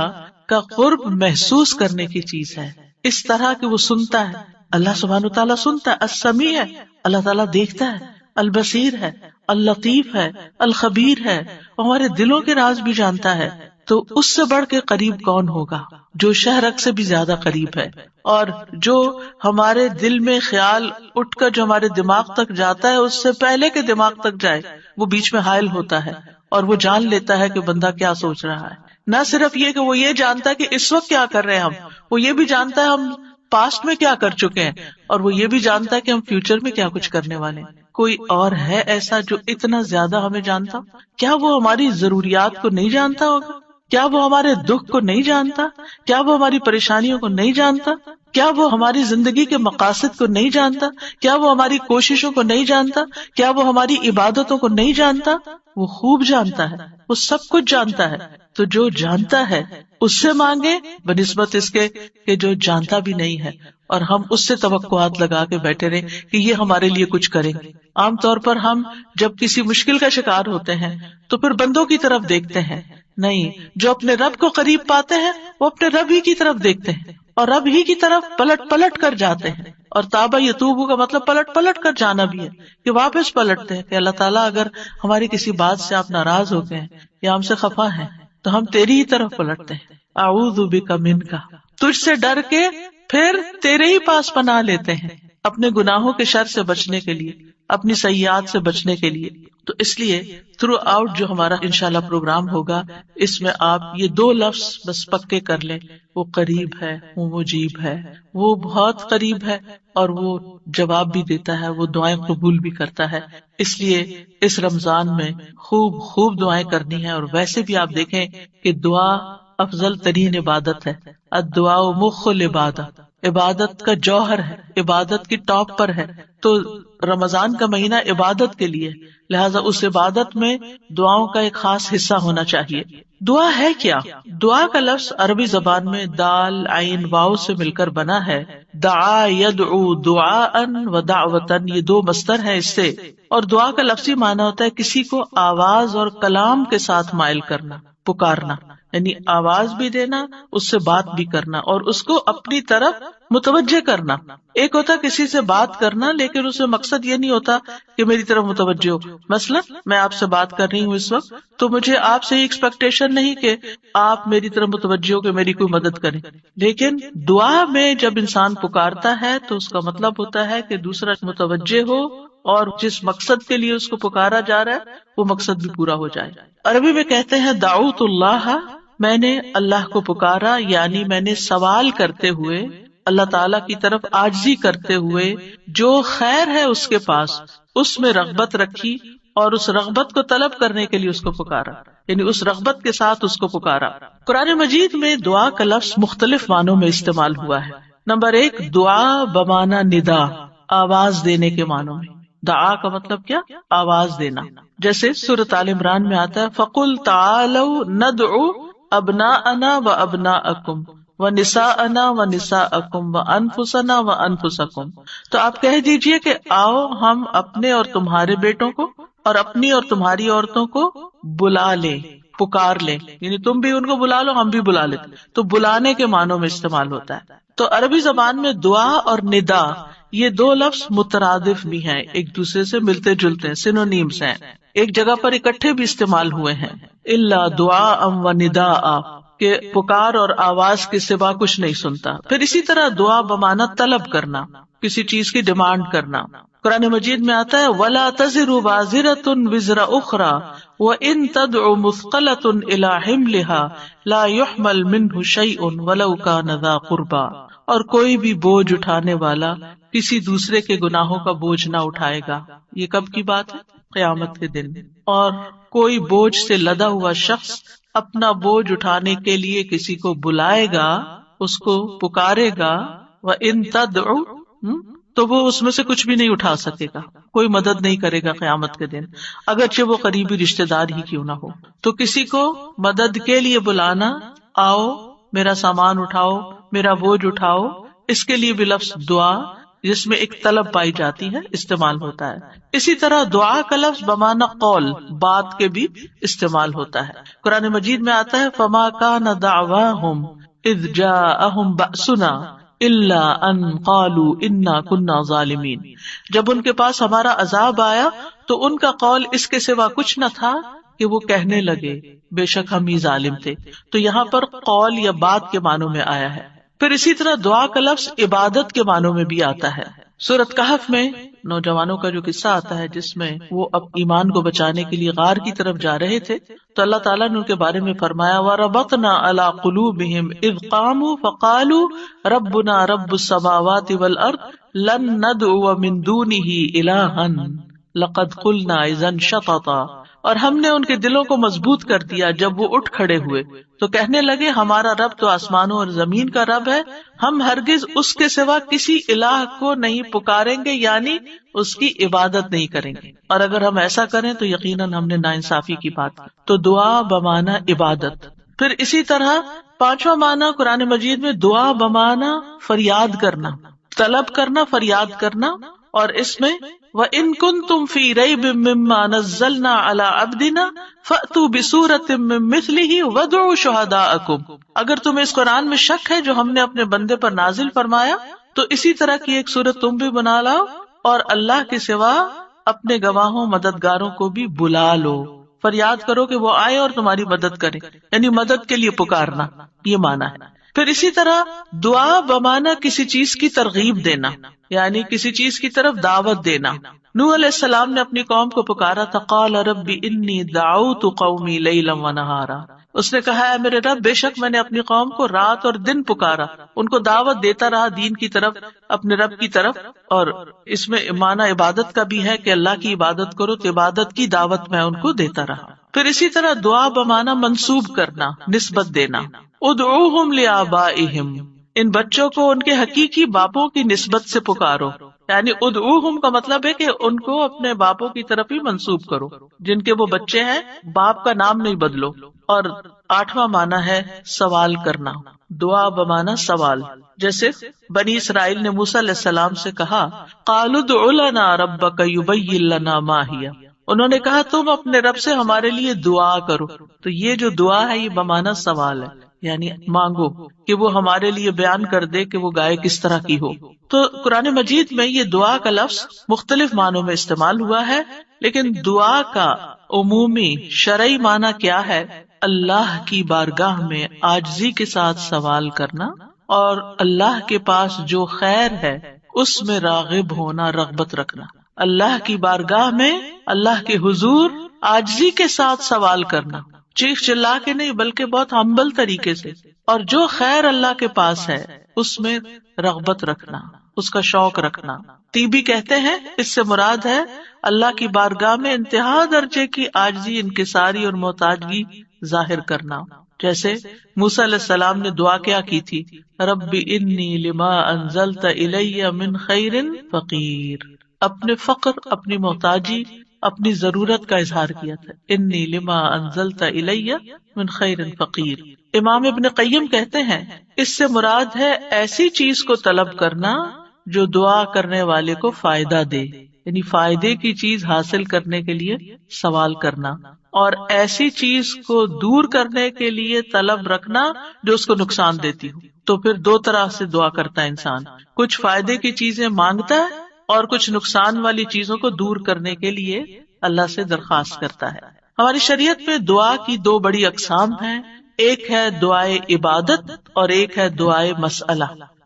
S1: کا قرب محسوس کرنے کی چیز ہے، اس طرح کہ وہ سنتا ہے. اللہ سبحانہ تعالیٰ سنتا ہے، السمیع ہے، اللہ تعالیٰ دیکھتا ہے، البصیر ہے، اللطیف ہے، الخبیر ہے، ہمارے دلوں کے راز بھی جانتا ہے. تو اس سے بڑھ کے قریب کون ہوگا جو شہرک سے بھی زیادہ قریب ہے، اور جو ہمارے دل میں خیال اٹھ کر جو ہمارے دماغ تک جاتا ہے اس سے پہلے کہ دماغ تک جائے وہ بیچ میں حائل ہوتا ہے اور وہ جان لیتا ہے کہ بندہ کیا سوچ رہا ہے. نہ صرف یہ کہ وہ یہ جانتا ہے کہ اس وقت کیا کر رہے ہیں ہم، وہ یہ بھی جانتا ہے ہم پاسٹ میں کیا کر چکے ہیں، اور وہ یہ بھی جانتا ہے کہ ہم فیوچر میں کیا کچھ کرنے والے ہیں. کوئی اور ہے ایسا جو اتنا زیادہ ہمیں جانتا؟ کیا وہ ہماری ضروریات کو نہیں جانتا ہوگا؟ کیا وہ ہمارے دکھ کو نہیں جانتا؟ کیا وہ ہماری پریشانیوں کو نہیں جانتا؟ کیا وہ ہماری زندگی کے مقاصد کو نہیں جانتا؟ کیا وہ ہماری کوششوں کو نہیں جانتا؟ کیا وہ ہماری عبادتوں کو نہیں جانتا؟ وہ خوب جانتا ہے، وہ سب کچھ جانتا ہے. تو جو جانتا ہے اس سے مانگے بنسبت اس کے کہ جو جانتا بھی نہیں ہے، اور ہم اس سے توقعات لگا کے بیٹھے رہے کہ یہ ہمارے لیے کچھ کریں گے. عام طور پر ہم جب کسی مشکل کا شکار ہوتے ہیں تو پھر بندوں کی طرف دیکھتے ہیں، نہیں، جو اپنے رب کو قریب پاتے ہیں وہ اپنے رب ہی کی طرف دیکھتے ہیں اور رب ہی کی طرف پلٹ پلٹ کر جاتے ہیں. اور تابا یتوبو کا مطلب پلٹ پلٹ کر جانا بھی ہے، کہ واپس پلٹتے ہیں کہ اللہ تعالیٰ اگر ہماری کسی بات سے آپ ناراض ہو گئے یا ہم سے خفا ہیں تو ہم تیری ہی طرف پلٹتے ہیں. اعوذ بک منک، تجھ سے ڈر کے پھر تیرے ہی پاس پناہ لیتے ہیں، اپنے گناہوں کے شر سے بچنے کے لیے، اپنی سیئات سے بچنے کے لیے. تو اس لیے تھرو آؤٹ جو ہمارا انشاءاللہ پروگرام ہوگا اس میں آپ یہ 2 لفظ بس پکے کر لیں، وہ قریب ہے، وہ مجیب ہے، وہ بہت قریب ہے، اور وہ جواب بھی دیتا ہے، وہ دعائیں قبول بھی کرتا ہے. اس لیے اس رمضان میں خوب خوب دعائیں کرنی ہے. اور ویسے بھی آپ دیکھیں کہ دعا افضل ترین عبادت ہے. الدعاء مخ العبادت، عبادت کا جوہر ہے، عبادت کی ٹاپ پر ہے. تو رمضان کا مہینہ عبادت کے لیے، لہذا اس عبادت میں دعاؤں کا ایک خاص حصہ ہونا چاہیے. دعا ہے کیا؟ دعا کا لفظ عربی زبان میں دال عین واو سے مل کر بنا ہے. دعا یدعو دعاء و دعوتن، یہ 2 مصدر ہیں اس سے. اور دعا کا لفظی معنی ہوتا ہے کسی کو آواز اور کلام کے ساتھ مائل کرنا، پکارنا، یعنی آواز بھی دینا، اس سے بات بھی کرنا اور اس کو اپنی طرف متوجہ کرنا. ایک ہوتا کسی سے بات کرنا لیکن اس میں مقصد یہ نہیں ہوتا کہ میری طرف متوجہ ہو. مثلا میں آپ سے بات کر رہی ہوں اس وقت، تو مجھے آپ سے یہ ایکسپیکٹیشن نہیں کہ آپ میری طرف متوجہ ہو کہ میری کوئی مدد کریں. لیکن دعا میں جب انسان پکارتا ہے تو اس کا مطلب ہوتا ہے کہ دوسرا متوجہ ہو اور جس مقصد کے لیے اس کو پکارا جا رہا ہے وہ مقصد بھی پورا ہو جائے. عربی میں کہتے ہیں دعوت اللہ، میں نے اللہ کو پکارا، یعنی میں نے سوال کرتے ہوئے، اللہ تعالی کی طرف عاجزی کرتے ہوئے، جو خیر ہے اس کے پاس اس میں رغبت رکھی اور اس رغبت کو طلب کرنے کے لیے اس کو پکارا، یعنی اس رغبت کے ساتھ اس کو پکارا. قرآن مجید میں دعا کا لفظ مختلف معنوں میں استعمال ہوا ہے. نمبر 1، دعا بمانا ندا، آواز دینے کے معنوں میں. دعا کا مطلب کیا؟ آواز دینا. جیسے سورۃ آل عمران میں آتا ہے فَقُلْ تَعَالَوْا نَدْعُ أَبْنَاءَنَا وَأَبْنَاءَكُمْ وَنِسَاءَنَا وَنِسَاءَكُمْ وَأَنفُسَنَا وَأَنفُسَكُمْ، تو آپ کہہ دیجئے کہ آؤ ہم اپنے اور تمہارے بیٹوں کو اور اپنی اور تمہاری عورتوں کو بلا لیں، پکار لیں، یعنی تم بھی ان کو بلا لو ہم بھی بلا لیتے، تو بلانے کے معنوں میں استعمال ہوتا ہے۔ تو عربی زبان میں دعا اور ندا یہ دو لفظ مترادف بھی ہیں، ایک دوسرے سے ملتے جلتے ہیں، سینونیمز ہیں، ایک جگہ پر اکٹھے بھی استعمال ہوئے ہیں۔ الا دعاء و نداء، کہ پکار اور آواز کے سوا کچھ نہیں سنتا۔ پھر اسی طرح دعا بمانا طلب کرنا، کسی چیز کی ڈیمانڈ کرنا۔ قرآن مجید میں آتا ہے وَلَا تَزِرُ وَازِرَةٌ وِزْرَ أُخْرَى وَإِن تَدْعُ مُثْقَلَةٌ إِلَىٰ حِمْلِهَا لَا يُحْمَلْ مِنْهُ شَيْءٌ وَلَوْ كَانَ ذَا قُرْبَىٰ، اور کوئی بھی بوجھ اٹھانے والا کسی دوسرے کے گناہوں کا بوجھ نہ اٹھائے گا۔ یہ کب کی بات ہے؟ قیامت کے دن۔ اور کوئی بوجھ سے لدا ہوا شخص اپنا بوجھ اٹھانے کے لیے کسی کو بلائے گا، اس کو پکارے گا، وَإِن تَدْعُ، تو وہ اس میں سے کچھ بھی نہیں اٹھا سکے گا، کوئی مدد نہیں کرے گا قیامت کے دن، اگرچہ وہ قریبی رشتہ دار ہی کیوں نہ ہو۔ تو کسی کو مدد کے لیے بلانا، آؤ میرا سامان اٹھاؤ، میرا بوجھ اٹھاؤ، اس کے لیے بھی لفظ دعا جس میں ایک طلب پائی جاتی ہے استعمال ہوتا ہے۔ اسی طرح دعا کا لفظ بمعنی قول، بات کے بھی استعمال ہوتا ہے۔ قرآن مجید میں آتا ہے فَمَا كَانَ دَعْوَاهُمْ إِذْ جَاءَهُمْ بَأْسُنَا إِلَّا أَن قَالُوا إِنَّا كُنَّا ظَالِمِينَ، جب ان کے پاس ہمارا عذاب آیا تو ان کا قول اس کے سوا کچھ نہ تھا کہ وہ کہنے لگے بے شک ہم ہی ظالم تھے۔ تو یہاں پر قول یا بات کے معنوں میں آیا ہے۔ پھر اسی طرح دعا کا لفظ عبادت کے معنوں میں بھی آتا ہے۔ سورۃ کہف میں نوجوانوں کا جو قصہ آتا ہے جس میں وہ اب ایمان کو بچانے کے لیے غار کی طرف جا رہے تھے، تو اللہ تعالیٰ نے ان کے بارے میں فرمایا وَرَبَطْنَا عَلَىٰ قُلُوبِهِمْ إِذْ قَامُوا فَقَالُوا رَبُّنَا رَبُّ السَّمَاوَاتِ وَالْأَرْضِ لَن نَّدْعُوَ مِن دُونِهِ إِلَٰهًا لَقَدْ قُلْنَا إِذًا شَطَطًا، اور ہم نے ان کے دلوں کو مضبوط کر دیا جب وہ اٹھ کھڑے ہوئے تو کہنے لگے ہمارا رب تو آسمانوں اور زمین کا رب ہے، ہم ہرگز اس کے سوا کسی الہ کو نہیں پکاریں گے، یعنی اس کی عبادت نہیں کریں گے، اور اگر ہم ایسا کریں تو یقیناً ہم نے ناانصافی کی بات کی۔ تو دعا بمعنی عبادت۔ پھر اسی طرح پانچواں معنی قرآن مجید میں دعا بمعنی فریاد کرنا، طلب کرنا، فریاد کرنا، اور اس میں وَإِن كُنتُمْ فِي رَيْبٍ مِّمَّا نَزَّلْنَا عَلَىٰ عَبْدِنَا فَأْتُوا بِسُورَةٍ مِّن مِّثْلِهِ وَادْعُوا شُهَدَاءَكُمْ، اگر تمہیں اس قرآن میں شک ہے جو ہم نے اپنے بندے پر نازل فرمایا تو اسی طرح کی ایک سورت تم بھی بنا لاؤ اور اللہ کے سوا اپنے گواہوں مددگاروں کو بھی بلا لو، فریاد کرو کہ وہ آئے اور تمہاری مدد کرے، یعنی مدد کے لیے پکارنا، یہ معنی ہے۔ پھر اسی طرح دعا بمعنی کسی چیز کی ترغیب دینا، یعنی کسی چیز کی طرف دعوت دینا۔ نوح علیہ السلام نے اپنی قوم کو پکارا تھا، قال رب انی دعوت قومی لیلا ونہارا، اس نے کہا ہے میرے رب بے شک میں نے اپنی قوم کو رات اور دن پکارا، ان کو دعوت دیتا رہا دین کی طرف، اپنے رب کی طرف، اور اس میں معنی عبادت کا بھی ہے کہ اللہ کی عبادت کرو تو عبادت کی دعوت میں ان کو دیتا رہا۔ پھر اسی طرح دعا بمعنی منسوب کرنا، نسبت دینا، ادعوہم لآبائہم، ان بچوں کو ان کے حقیقی باپوں کی نسبت سے پکارو، یعنی ادعوہم کا مطلب ہے کہ ان کو اپنے باپوں کی طرف ہی منسوب کرو، جن کے وہ بچے ہیں باپ کا نام نہیں بدلو۔ اور آٹھواں معنی ہے سوال کرنا، دعا بمعنی سوال، جیسے بنی اسرائیل نے موسیٰ علیہ السلام سے کہا قالوا ادع لنا ربک یبین لنا ما ہی، انہوں نے کہا تم اپنے رب سے ہمارے لیے دعا کرو، تو یہ جو دعا ہے یہ بمعنی سوال ہے، یعنی مانگو کہ وہ ہمارے لیے بیان کر دے کہ وہ گائے کس طرح کی ہو۔ تو قرآن مجید میں یہ دعا کا لفظ مختلف معنوں میں استعمال ہوا ہے، لیکن دعا کا عمومی شرعی معنی کیا ہے؟ اللہ کی بارگاہ میں عاجزی کے ساتھ سوال کرنا اور اللہ کے پاس جو خیر ہے اس میں راغب ہونا، رغبت رکھنا۔ اللہ کی بارگاہ میں اللہ کے حضور عاجزی کے ساتھ سوال کرنا، چیخ چلا کے نہیں بلکہ بہت ہمبل طریقے سے، اور جو خیر اللہ کے پاس ہے اس میں رغبت رکھنا، اس کا شوق رکھنا۔ طیبی کہتے ہیں اس سے مراد ہے اللہ کی بارگاہ میں انتہا درجے کی عاجزی، انکساری اور محتاجگی ظاہر کرنا۔ جیسے موسیٰ علیہ السلام نے دعا کیا کی تھی، رب انی لما انزلت الی من خیر فقیر، اپنے فقر، اپنی محتاجی، اپنی ضرورت کا اظہار کیا تھا. انی لما انزلت الی من خیر فقیر. امام ابن قیم کہتے ہیں اس سے مراد ہے ایسی چیز کو طلب کرنا جو دعا کرنے والے کو فائدہ دے، یعنی فائدے کی چیز حاصل کرنے کے لیے سوال کرنا، اور ایسی چیز کو دور کرنے کے لیے طلب رکھنا جو اس کو نقصان دیتی ہو. تو پھر دو طرح سے دعا کرتا ہے انسان، کچھ فائدے کی چیزیں مانگتا ہے اور کچھ نقصان والی چیزوں کو دور کرنے کے لیے اللہ سے درخواست کرتا ہے. ہماری شریعت میں دعا کی دو بڑی اقسام ہیں، ایک ہے دعائے عبادت اور ایک ہے دعائے مسئلہ.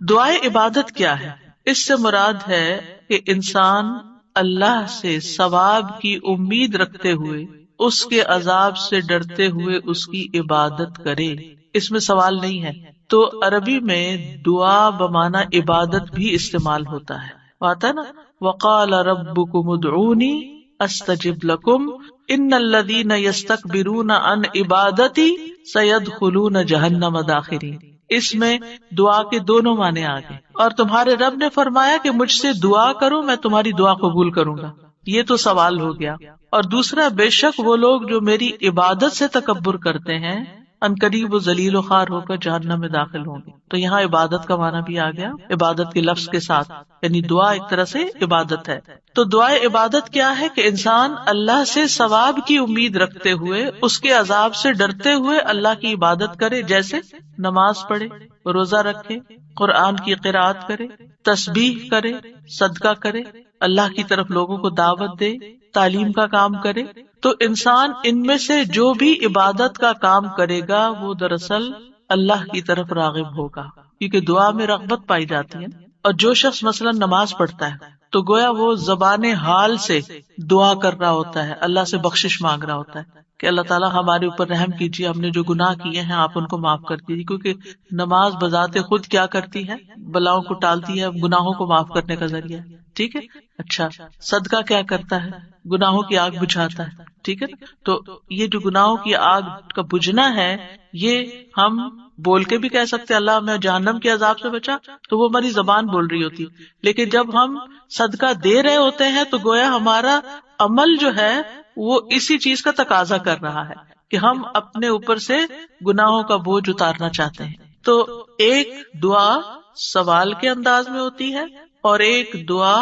S1: دعائے عبادت کیا ہے؟ اس سے مراد ہے کہ انسان اللہ سے ثواب کی امید رکھتے ہوئے، اس کے عذاب سے ڈرتے ہوئے اس کی عبادت کرے، اس میں سوال نہیں ہے. تو عربی میں دعا بمعنی عبادت بھی استعمال ہوتا ہے، آتا نا وقال ربکم ادعونی استجب لکم ان الذین یستکبرون عن عبادتی سیدخلون جہنم داخرین. اس میں دعا کے دونوں معنی آ گئے. اور تمہارے رب نے فرمایا کہ مجھ سے دعا کرو میں تمہاری دعا قبول کروں گا، یہ تو سوال ہو گیا. اور دوسرا، بے شک وہ لوگ جو میری عبادت سے تکبر کرتے ہیں ان قریب و ذلیل و خوار ہو کر جہنم میں داخل ہوں گے. تو یہاں عبادت کا معنی بھی آ گیا عبادت کے لفظ کے ساتھ، یعنی دعا ایک طرح سے عبادت ہے. تو دعائے عبادت کیا ہے کہ انسان اللہ سے ثواب کی امید رکھتے ہوئے، اس کے عذاب سے ڈرتے ہوئے اللہ کی عبادت کرے، جیسے نماز پڑھے، روزہ رکھے، قرآن کی قرأت کرے، تسبیح کرے، صدقہ کرے، اللہ کی طرف لوگوں کو دعوت دے، تعلیم کا کام کرے. تو انسان ان میں سے جو بھی عبادت کا کام کرے گا وہ دراصل اللہ کی طرف راغب ہوگا، کیونکہ دعا میں رغبت پائی جاتی ہے. اور جو شخص مثلا نماز پڑھتا ہے تو گویا وہ زبان حال سے دعا کر رہا ہوتا ہے، اللہ سے بخشش مانگ رہا ہوتا ہے کہ اللہ تعالیٰ ہمارے اوپر رحم کیجیے، ہم نے جو گناہ کیے ہیں آپ ان کو معاف کر دیجیے. کیونکہ نماز بذات خود کیا کرتی ہے؟ بلاؤں کو ٹالتی ہے، گناہوں کو معاف کرنے کا ذریعہ ہے. ٹھیک ہے. اچھا، صدقہ کیا کرتا ہے؟ گناہوں کی آگ بجھاتا ہے. ٹھیک ہے. تو یہ جو گناہوں کی آگ کا بجھنا ہے، یہ ہم بول کے بھی کہہ سکتے اللہ ہمیں جہنم کے عذاب سے بچا، تو وہ ہماری زبان بول رہی ہوتی. لیکن جب ہم صدقہ دے رہے ہوتے ہیں تو گویا ہمارا عمل جو ہے وہ اسی چیز کا تقاضا کر رہا ہے کہ ہم اپنے اوپر سے گناہوں کا بوجھ اتارنا چاہتے ہیں. تو ایک دعا سوال کے انداز میں ہوتی ہے اور ایک دعا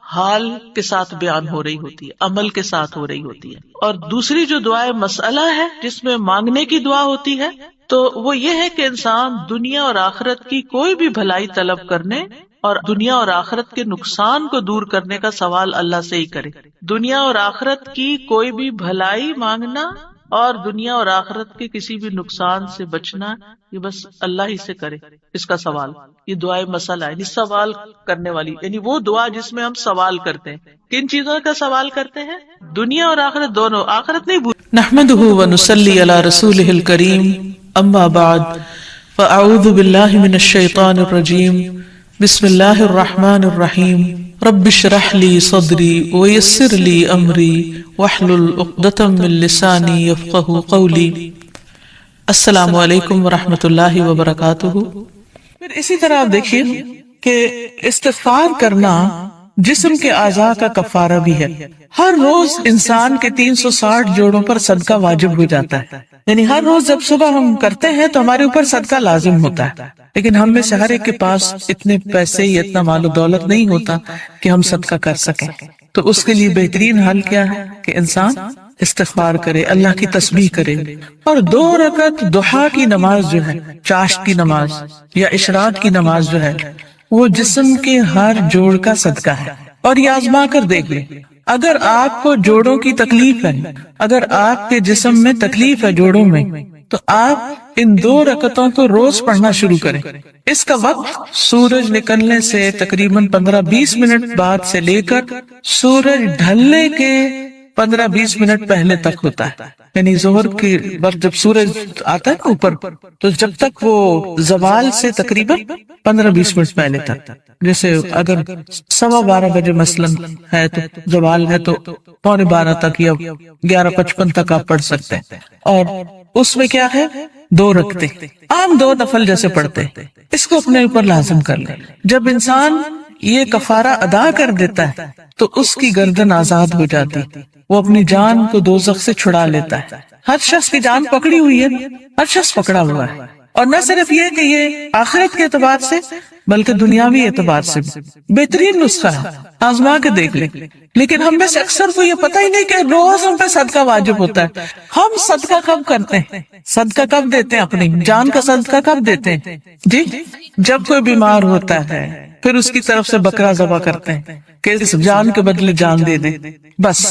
S1: حال کے ساتھ بیان ہو رہی ہوتی ہے، عمل کے ساتھ ہو رہی ہوتی ہے. اور دوسری جو دعائے مسئلہ ہے جس میں مانگنے کی دعا ہوتی ہے، تو وہ یہ ہے کہ انسان دنیا اور آخرت کی کوئی بھی بھلائی طلب کرنے اور دنیا اور آخرت کے نقصان کو دور کرنے کا سوال اللہ سے ہی کرے. دنیا اور آخرت کی کوئی بھی بھلائی مانگنا اور دنیا اور آخرت کے کسی بھی نقصان سے بچنا، یہ بس اللہ ہی سے کرے اس کا سوال. یہ دعائے مسئلہ ہے، یعنی سوال کرنے والی، یعنی وہ دعا جس میں ہم سوال کرتے ہیں. کن چیزوں کا سوال کرتے ہیں؟ دنیا اور آخرت دونوں. آخرت نہیں بھول.
S2: نحمده ونصلي على رسوله الكريم اما بعد فاعوذ بالله من الشيطان الرجيم بسم الله الرحمن الرحيم رب اشرح لي صدري ويسر لي امري واحلل عقدة من لساني يفقهوا قولي. السلام علیکم ورحمۃ اللہ وبرکاتہ.
S1: پھر اسی طرح آپ دیکھیے کہ استغفار کرنا جسم کے اعضاء کا کفارہ بھی ہے. ہر روز انسان کے 360 جوڑوں پر صدقہ واجب ہو جاتا ہے، یعنی ہر روز جب صبح ہم کرتے ہیں تو ہمارے اوپر صدقہ لازم ہوتا ہے. لیکن ہم میں سے ہر ایک کے پاس اتنے پیسے یا اتنا مال و دولت نہیں ہوتا کہ ہم صدقہ کر سکیں. تو اس کے لیے بہترین حل کیا ہے کہ انسان استغفار کرے، اللہ کی تسبیح کرے، اور 2 رکعت ضحیٰ کی نماز جو ہے، چاشت کی نماز یا اشراق کی نماز جو ہے، وہ جسم کے ہر جوڑ کا صدقہ ہے. اور یہ آزما کر دیکھ لیں، اگر آپ کو جوڑوں کی تکلیف ہے، اگر آپ کے جسم میں تکلیف ہے جوڑوں میں، تو آپ ان 2 رکعتوں کو روز پڑھنا شروع کریں. اس کا وقت سورج نکلنے سے تقریباً 15-20 منٹ بعد سے لے کر سورج ڈھلنے کے 15-20 منٹ پہلے تک ہوتا ہے. یعنی ظہر کے وقت جب سورج آتا ہے نا اوپر، تو جب تک وہ زوال سے تقریباً 15-20 منٹ پہلے تک. جیسے اگر 12:15 بجے مثلاً ہے تو زوال ہے تو 11:15 تک یا 11:55 تک آپ پڑھ سکتے ہیں. اور اس میں کیا ہے؟ 2 رکعتیں عام 2 نفل جیسے پڑھتے ہیں، اس کو اپنے اوپر لازم کر لیں. جب انسان یہ کفارہ ادا کر دیتا ہے تو اس کی گردن آزاد ہو جاتی،
S2: وہ اپنی جان کو دوزخ سے چھڑا لیتا ہے. ہر شخص کی جان پکڑی ہوئی ہے، ہر شخص پکڑا ہوا ہے. اور نہ صرف یہ کہ یہ آخرت کے اعتبار سے بلکہ دنیاوی اعتبار سے بہترین نسخہ ہے. آزما کے دیکھ لیں. لیکن ہم میں سے اکثر کو یہ پتہ ہی نہیں کہ روز ہم پہ صدقہ واجب ہوتا ہے. ہم صدقہ کب کرتے ہیں؟ صدقہ کب دیتے ہیں؟ اپنی جان کا صدقہ کب دیتے ہیں؟ جی، جب کوئی بیمار ہوتا ہے پھر اس کی طرف سے بکرا ذبح کرتے ہیں کہ اس جان کے بدلے جان دے دیں، بس.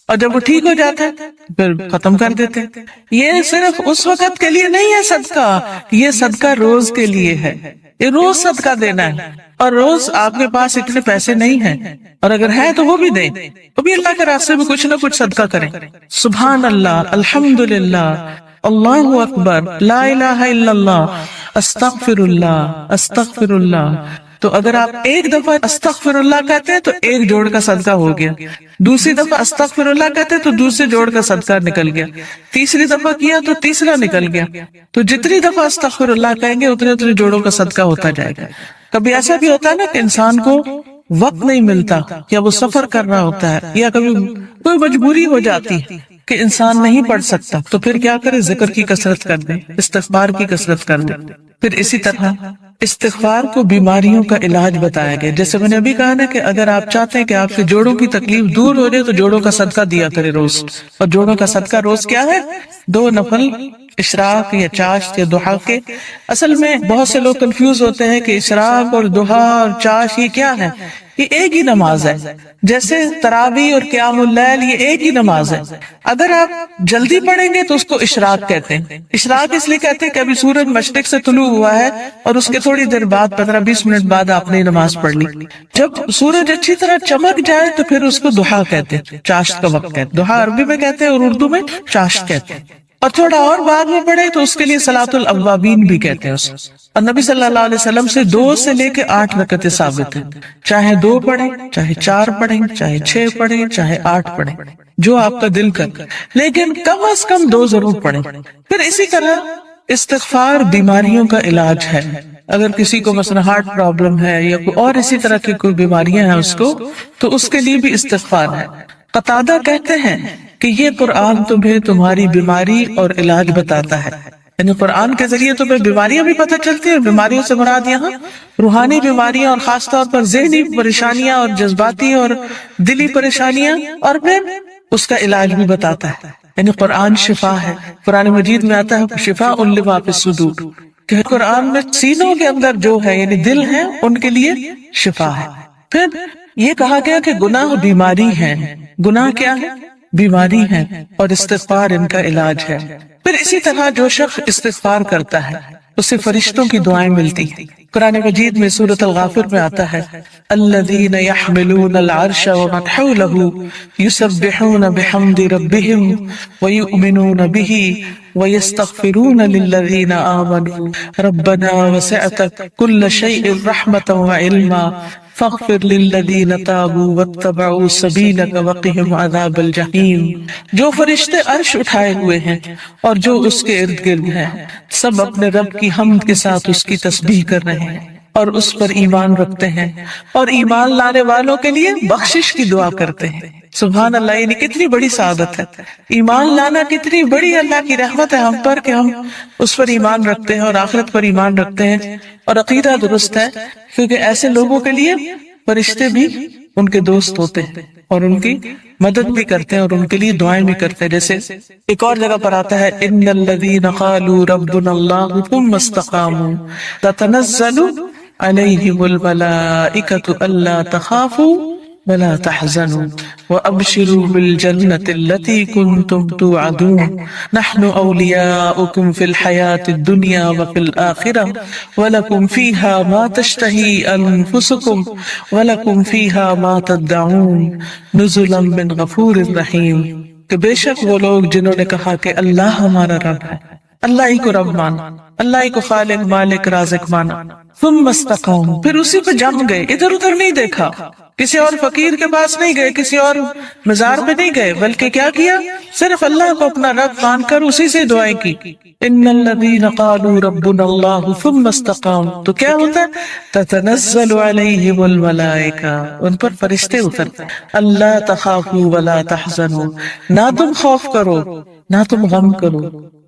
S2: اور جب وہ ٹھیک ہو جاتا ہے پھر ختم کر دیتے. یہ صرف اس وقت کے لیے نہیں ہے صدقہ، یہ صدقہ روز کے لیے ہے. یہ روز صدقہ دینا ہے. اور روز آپ کے پاس اتنے پیسے نہیں ہیں، اور اگر ہے تو وہ بھی دیں، وہ بھی اللہ کے راستے میں کچھ نہ کچھ صدقہ کریں. سبحان اللہ، الحمدللہ، اللہ اکبر، لا الہ الا اللہ، استغفر اللہ، استغفر اللہ. تو اگر آپ ایک دفعہ استغفر اللہ کہتے ہیں تو ایک جوڑ کا صدقہ ہو گیا. دوسری دفعہ استغفر اللہ کہتے ہیں تو دوسرے جوڑ کا صدقہ نکل گیا. تیسری دفعہ کیا تو تیسرا نکل گیا. تو جتنی دفعہ استغفر اللہ کہیں گے اتنے اتنے جوڑوں کا صدقہ ہوتا جائے گا. کبھی ایسا بھی ہوتا ہے نا کہ انسان کو وقت نہیں ملتا، یا وہ سفر کر رہا ہوتا ہے، یا کبھی کوئی مجبوری ہو جاتی ہے کہ انسان نہیں پڑھ سکتا، تو پھر کیا کرے؟ ذکر کی کثرت کر دے، استغفار کی کثرت کر دے. پھر اسی طرح استغفار کو بیماریوں کا علاج بتایا گیا. جیسے میں نے ابھی کہا نا کہ اگر آپ چاہتے ہیں کہ آپ کے جوڑوں کی تکلیف دور ہو جائے تو جوڑوں کا صدقہ دیا کرے روز. اور جوڑوں کا صدقہ روز کیا ہے؟ 2 نفل اشراق یا چاشت یا ضحیٰ کے. اصل میں بہت سے لوگ کنفیوز ہوتے ہیں کہ اشراق اور ضحیٰ اور چاشت یہ کیا ہے. یہ ایک ہی نماز ہے. جیسے تراویح اور قیام اللیل یہ ایک ہی نماز ہے. اگر آپ جلدی پڑھیں گے تو اس کو اشراق کہتے ہیں. اشراق اس لیے کہتے ہیں کہ ابھی سورج مشرق سے طلوع ہوا ہے اور اس کے تھوڑی دیر بعد 15-20 منٹ بعد آپ نے نماز پڑھ لی. جب سورج اچھی طرح چمک جائے تو پھر اس کو ضحیٰ کہتے ہیں، چاشت کا وقت کہتے ہیں. ضحیٰ عربی میں کہتے ہیں اور اردو میں چاشت کہتے ہیں. اور تھوڑا اور بعد میں پڑھے تو اس کے لیے صلاۃ الاوابین بھی کہتے ہیں اس. اور نبی صلی اللہ علیہ وسلم سے 2 سے لے کے 8 رکعتیں ثابت ہیں. چاہے 2 پڑھیں، چاہے 4 پڑھیں، چاہے 6 پڑھیں، چاہے 8 پڑھیں، جو آپ کا دل کر، لیکن کم از کم 2 ضرور پڑھیں. پھر اسی طرح استغفار بیماریوں کا علاج ہے. اگر کسی کو مثلا ہارٹ پرابلم ہے یا کوئی اور اسی طرح کی کوئی بیماریاں ہیں اس کو، تو اس کے لیے بھی استغفار ہے. قتادہ کہتے ہیں کہ یہ قرآن تمہیں تمہاری بیماری اور علاج بتاتا ہے. یعنی قرآن کے ذریعے تمہیں بیماریاں بھی پتہ چلتی ہیں. بیماریوں سے مراد یہاں روحانی بیماریاں اور خاص طور پر ذہنی پریشانیاں اور جذباتی اور دلی پریشانیاں، اور پھر اس کا علاج بھی بتاتا ہے. یعنی قرآن شفا ہے. قرآن مجید میں آتا ہے شفاء لما فی الصدور، کہ قرآن میں سینوں کے اندر جو ہے یعنی دل ہے ان کے لیے شفا ہے. پھر یہ کہا گیا کہ گناہ بیماری ہے. گناہ کیا ہے؟ بیماری ہے، اور استغفار ان کا علاج ہے. پھر اسی طرح جو شخص استغفار کرتا ہے اسے فرشتوں کی دعائیں ملتی ہیں. قرآن مجید میں سورۃ الغافر میں آتا ہے الذین یحملون العرش ومن حولہ یسبحون بحمد ربہم ویؤمنون بہ ویستغفرون للذین آمنوا ربنا وسعت کل شیء رحمۃ وعلما فاغفر للذین تابوا واتبعوا سبیلک وقہم عذاب الجحیم. جو فرشتے عرش اٹھائے ہوئے ہیں اور جو اس کے ارد گرد ہیں، سب اپنے رب کی حمد کے ساتھ اس کی تسبیح کر رہے ہیں اور اس پر ایمان رکھتے ہیں، اور ایمان لانے والوں کے لیے بخشش کی دعا کرتے ہیں. سبحان اللہ. یعنی کتنی بڑی سعادت ہے. ایمان لانا کتنی بڑی اللہ کی رحمت ہے ہم پر کہ ہم اس پر ایمان رکھتے ہیں اور آخرت پر ایمان رکھتے ہیں اور عقیدہ درست ہے. کیونکہ ایسے لوگوں کے لیے فرشتے بھی ان کے دوست ہوتے ہیں اور ان کی مدد بھی کرتے ہیں اور ان کے لیے دعائیں بھی کرتے ہیں. جیسے ایک اور جگہ پر آتا ہے ان الذین قالوا ربنا اللہ ثم استقاموا تتنزل علیہم الملائکۃ الا تخافوا ولا تحزنوا وابشروا بالجنة التي كنتم توعدون نحن اولیاؤکم فی الحیاة الدنیا وفی الآخرة ولکم فیہا ما تشتہی انفسکم ولکم فیہا ما تدعون نزلا من غفور رحیم. کہ بے شک وہ لوگ جنہوں نے کہا کہ اللہ ہمارا رب ہے، اللہ ہی کو رب مانا، اللہ ہی کو خالق مالک رازق مانا، ثم استقاموا، پھر اسی پہ جم گئے، ادھر ادھر نہیں دیکھا، کسی اور فقیر کے پاس نہیں گئے، کسی اور مزار پہ نہیں گئے، بلکہ کیا کیا؟ صرف اللہ کو اپنا رب مان کر اسی سے دعائیں کی. ان الذین قالوا ربنا اللہ ثم استقاموا، تو کیا ہوتا ہے؟ تتنزل علیہم الملائکہ، ان پر فرشتے اترتے ہیں. اللہ تخافوا ولا تحزنوا، نہ تم خوف کرو نہ تم غم کرو.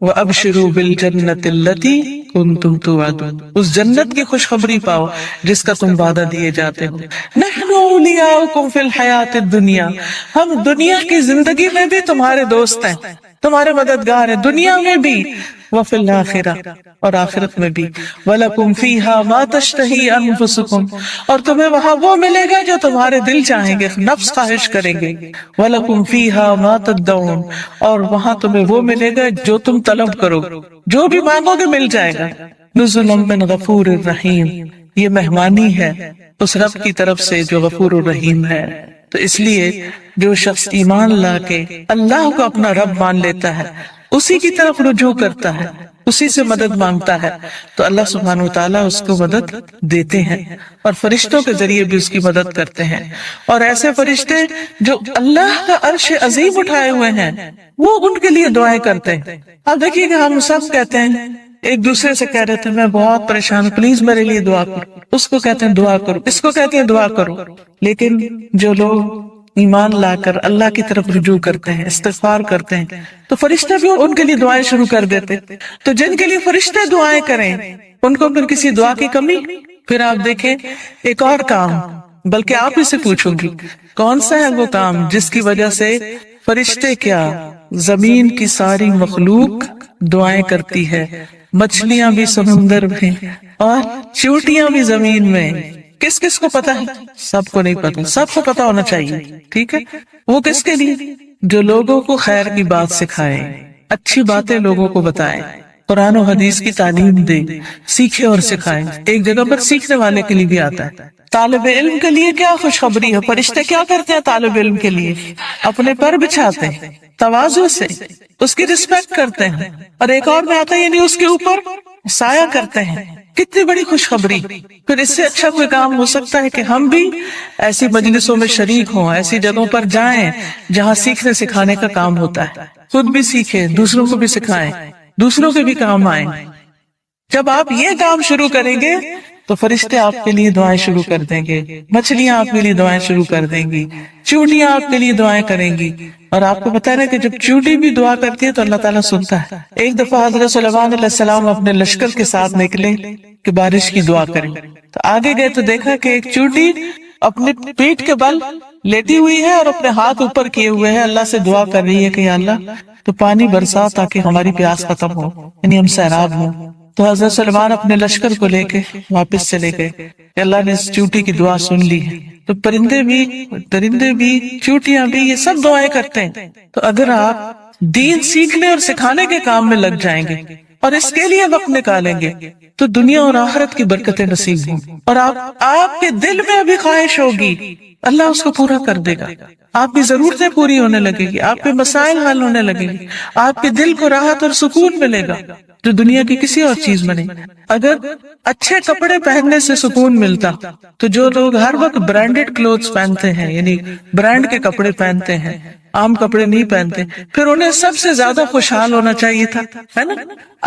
S2: وَأَبْشِرُوا بِالْجَنَّةِ الَّتِي كُنْتُمْ تُوعَدُونَ، اس جنت کی خوشخبری پاؤ جس کا تم وعدہ دیے جاتے ہو. نَحْنُ أَوْلِيَاؤُكُمْ فِي الْحَيَاةِ الدُّنْيَا، ہم دنیا کی زندگی میں بھی تمہارے دوست ہیں، تمہارے مددگار ہیں، دنیا میں بھی، وَفِي الْآخِرَةِ، اور آخرت میں بھی. وَلَكُمْ فِيهَا مَا تَشْتَهِي أَنفُسُكُمْ، اور تمہیں وہاں وہ ملے گا جو تمہارے دل چاہیں گے، نفس خواہش کریں گے. وَلَكُمْ فِيهَا مَا تَدَّعُونَ، اور وہاں تمہیں وہ ملے گا جو تم طلب کرو، جو بھی مانگو گے مل جائے گا. نُزُلًا مِّنْ غَفُورٍ رَحِيمٍ، یہ مہمانی ہے اس رب کی طرف سے جو غفور الرحیم ہے. تو اس لیے جو شخص ایمان لا کے اللہ کو اپنا رب مان لیتا ہے، اسی کی طرف رجوع کرتا ہے، اسی سے مدد مانگتا ہے، تو اللہ سبحانہ وتعالیٰ اس کو مدد دیتے ہیں اور فرشتوں کے ذریعے بھی اس کی مدد کرتے ہیں. اور ایسے فرشتے جو اللہ کا عرش عظیم اٹھائے ہوئے ہیں وہ ان کے لیے دعائیں کرتے ہیں. اب دیکھیے کہ ہم سب کہتے ہیں، ایک دوسرے سے کہہ رہے تھے میں بہت پریشان ہوں، پلیز میرے لیے دعا کرو، اس کو کہتے ہیں دعا کرو، اس کو کہتے ہیں دعا کرو. لیکن جو لوگ ایمان لا کر اللہ کی طرف رجوع کرتے ہیں، استغفار کرتے ہیں، تو فرشتے بھی ان کے لیے دعائیں شروع کر دیتے. تو جن کے لیے فرشتے دعائیں کریں ان کو پھر کسی دعا کی کمی. پھر آپ دیکھیں ایک اور کام، بلکہ آپ ہی سے پوچھوں گی کون سا ہے وہ کام جس کی وجہ سے فرشتے کیا زمین کی ساری مخلوق دعائیں کرتی ہے، مچھلیاں بھی سمندر میں اور چیونٹیاں بھی زمین میں. کس کس کو پتا ہے؟ سب کو نہیں پتا، سب کو پتا ہونا چاہیے. ٹھیک ہے، وہ کس کے لیے؟ جو لوگوں کو خیر کی بات سکھائے، اچھی باتیں لوگوں کو بتائے، قرآن و حدیث کی تعلیم دے، سیکھے اور سکھائے. ایک جگہ پر سیکھنے والے کے لیے بھی آتا ہے. طالب علم کے لیے کیا خوشخبری ہے؟ فرشتے کیا کرتے ہیں طالب علم کے لیے؟ اپنے پر بچھاتے ہیں تواضع سے، اس کی رسپیکٹ کرتے ہیں. اور ایک اور میں آتا ہے یعنی اس کے اوپر سایہ کرتے ہیں. کتنی بڑی خوشخبری. پھر اس سے اچھا کوئی کام ہو سکتا ہے کہ ہم بھی ایسی مجلسوں میں شریک ہوں، ایسی جگہوں پر جائیں جہاں سیکھنے سکھانے کا کام ہوتا ہے. خود بھی سیکھیں، دوسروں کو بھی سکھائیں، دوسروں کے بھی کام آئیں. جب آپ یہ کام شروع کریں گے تو فرشتے آپ کے لیے دعائیں شروع کر دیں گے، مچھلیاں آپ کے لیے دعائیں شروع کر دیں گی، چیونٹیاں آپ کے لیے دعائیں کریں گی. اور آپ کو پتا ہے کہ جب چیونٹی بھی دعا کرتی ہے تو اللہ تعالیٰ سنتا ہے. ایک دفعہ حضرت سلیمان علیہ السلام اپنے لشکر کے ساتھ نکلے کہ بارش کی دعا کریں. تو آگے گئے تو دیکھا کہ ایک چیونٹی اپنے پیٹ کے بل لیٹی ہوئی ہے اور اپنے ہاتھ اوپر کیے ہوئے ہے، اللہ سے دعا کر رہی ہے کہ یا اللہ تو پانی برسا تاکہ ہماری پیاس ختم ہو، یعنی ہم سیراب ہوں. تو حضرت سلمان اپنے لشکر کو لے کے واپس چلے گئے کہ اللہ نے اس چیونٹی کی دعا سن لی ہے. تو پرندے بھی، درندے بھی، چیونٹیاں بھی، یہ سب دعائیں کرتے ہیں. تو اگر آپ دین سیکھنے اور سکھانے کے کام میں لگ جائیں گے اور اس کے لیے وقت نکالیں گے تو دنیا اور آخرت کی برکتیں نصیب ہوں. اور آپ کے دل میں ابھی خواہش ہوگی، اللہ اس کو پورا کر دے گا. آپ کی ضرورتیں پوری ہونے لگے گی، آپ کے مسائل حل ہونے لگے گی، آپ کے دل کو راحت اور سکون ملے گا جو دنیا کی کسی اور چیز میں نہیں. اگر اچھے کپڑے پہننے سے سکون ملتا تو جو لوگ ہر وقت برانڈڈ کلوتھس پہنتے ہیں، یعنی برانڈ کے کپڑے پہنتے ہیں، عام کپڑے نہیں پہنتے، پھر انہیں سب سے زیادہ خوشحال ہونا چاہیے تھا، ہے نا؟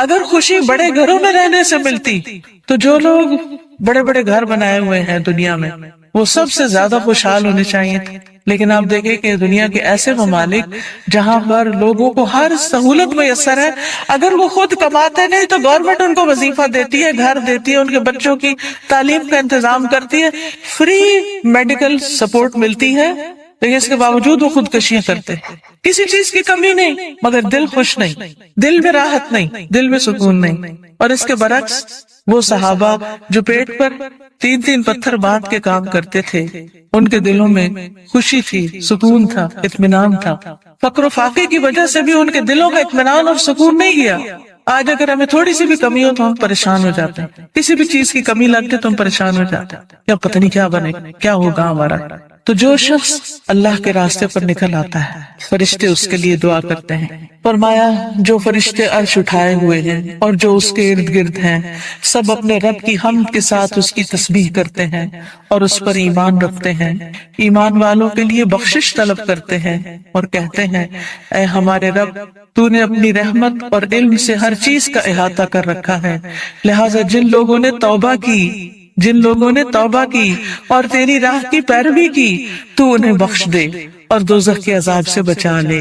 S2: اگر خوشی بڑے گھروں میں رہنے سے ملتی تو جو لوگ بڑے بڑے گھر بنائے ہوئے ہیں دنیا میں وہ سب سے زیادہ خوشحال ہونے چاہیے تھے. لیکن آپ دیکھیں کہ دنیا کے ایسے ممالک جہاں پر لوگوں کو ہر سہولت میسر ہے، اگر وہ خود کماتے نہیں تو گورنمنٹ ان کو وظیفہ دیتی ہے، گھر دیتی ہے، ان کے بچوں کی تعلیم کا انتظام کرتی ہے، فری میڈیکل سپورٹ ملتی ہے، لیکن اس کے باوجود وہ خودکشیاں کرتے ہیں. کسی چیز کی کمی نہیں مگر دل خوش نہیں، دل میں راحت نہیں، دل میں سکون نہیں. اور اس کے برعکس وہ صحابہ جو پیٹ پر 3 پتھر باندھ کے کام کرتے تھے، ان کے دلوں میں خوشی تھی، سکون تھا، اطمینان تھا. فقر و فاقے کی وجہ سے بھی ان کے دلوں کا اطمینان اور سکون نہیں گیا. آج اگر ہمیں تھوڑی سی بھی کمی ہو تو ہم پریشان ہو جاتے ہیں، کسی بھی چیز کی کمی لگتی تو ہم پریشان ہو جاتے ہیں، یا پتہ نہیں کیا بنے، کیا ہوگا ہمارا. تو جو شخص اللہ کے راستے پر نکل آتا ہے فرشتے اس کے لیے دعا کرتے ہیں. فرمایا جو فرشتے عرش اٹھائے ہوئے ہیں اور جو اس کے ارد گرد ہیں سب اپنے رب کی حمد کے ساتھ اس کی تسبیح کرتے ہیں اور اس پر ایمان رکھتے ہیں. ایمان والوں کے لیے بخشش طلب کرتے ہیں اور کہتے ہیں اے ہمارے رب تو نے اپنی رحمت اور علم سے ہر چیز کا احاطہ کر رکھا ہے، لہٰذا جن لوگوں نے توبہ کی اور تیری راہ کی پیروی کی تو انہیں بخش دے اور دوزخ کے عذاب سے بچا لے.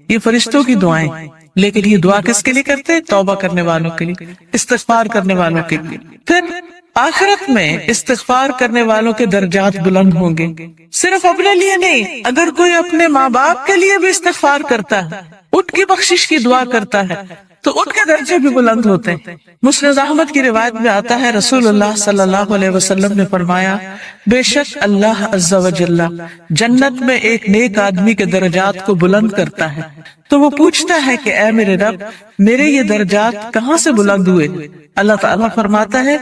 S2: یہ فرشتوں کی دعائیں، لیکن یہ دعا کس کے لیے کرتے ہیں؟ توبہ کرنے والوں کے لیے، استغفار کرنے والوں کے لیے. پھر آخرت میں استغفار کرنے والوں کے درجات بلند ہوں گے، صرف اپنے لیے نہیں، اگر کوئی اپنے ماں باپ کے لیے بھی استغفار کرتا ہے، ان کی بخشش کی دعا کرتا ہے تو ان کے درجے بھی بلند ہوتے ہیں. مسند احمد کی روایت میں آتا ہے رسول اللہ صلی اللہ علیہ وسلم نے فرمایا بے شک اللہ عز و جل جنت میں ایک نیک آدمی کے درجات کو بلند کرتا ہے تو وہ پوچھتا ہے کہ اے میرے رب میرے یہ درجات کہاں سے بلند ہوئے؟ اللہ تعالیٰ فرماتا ہے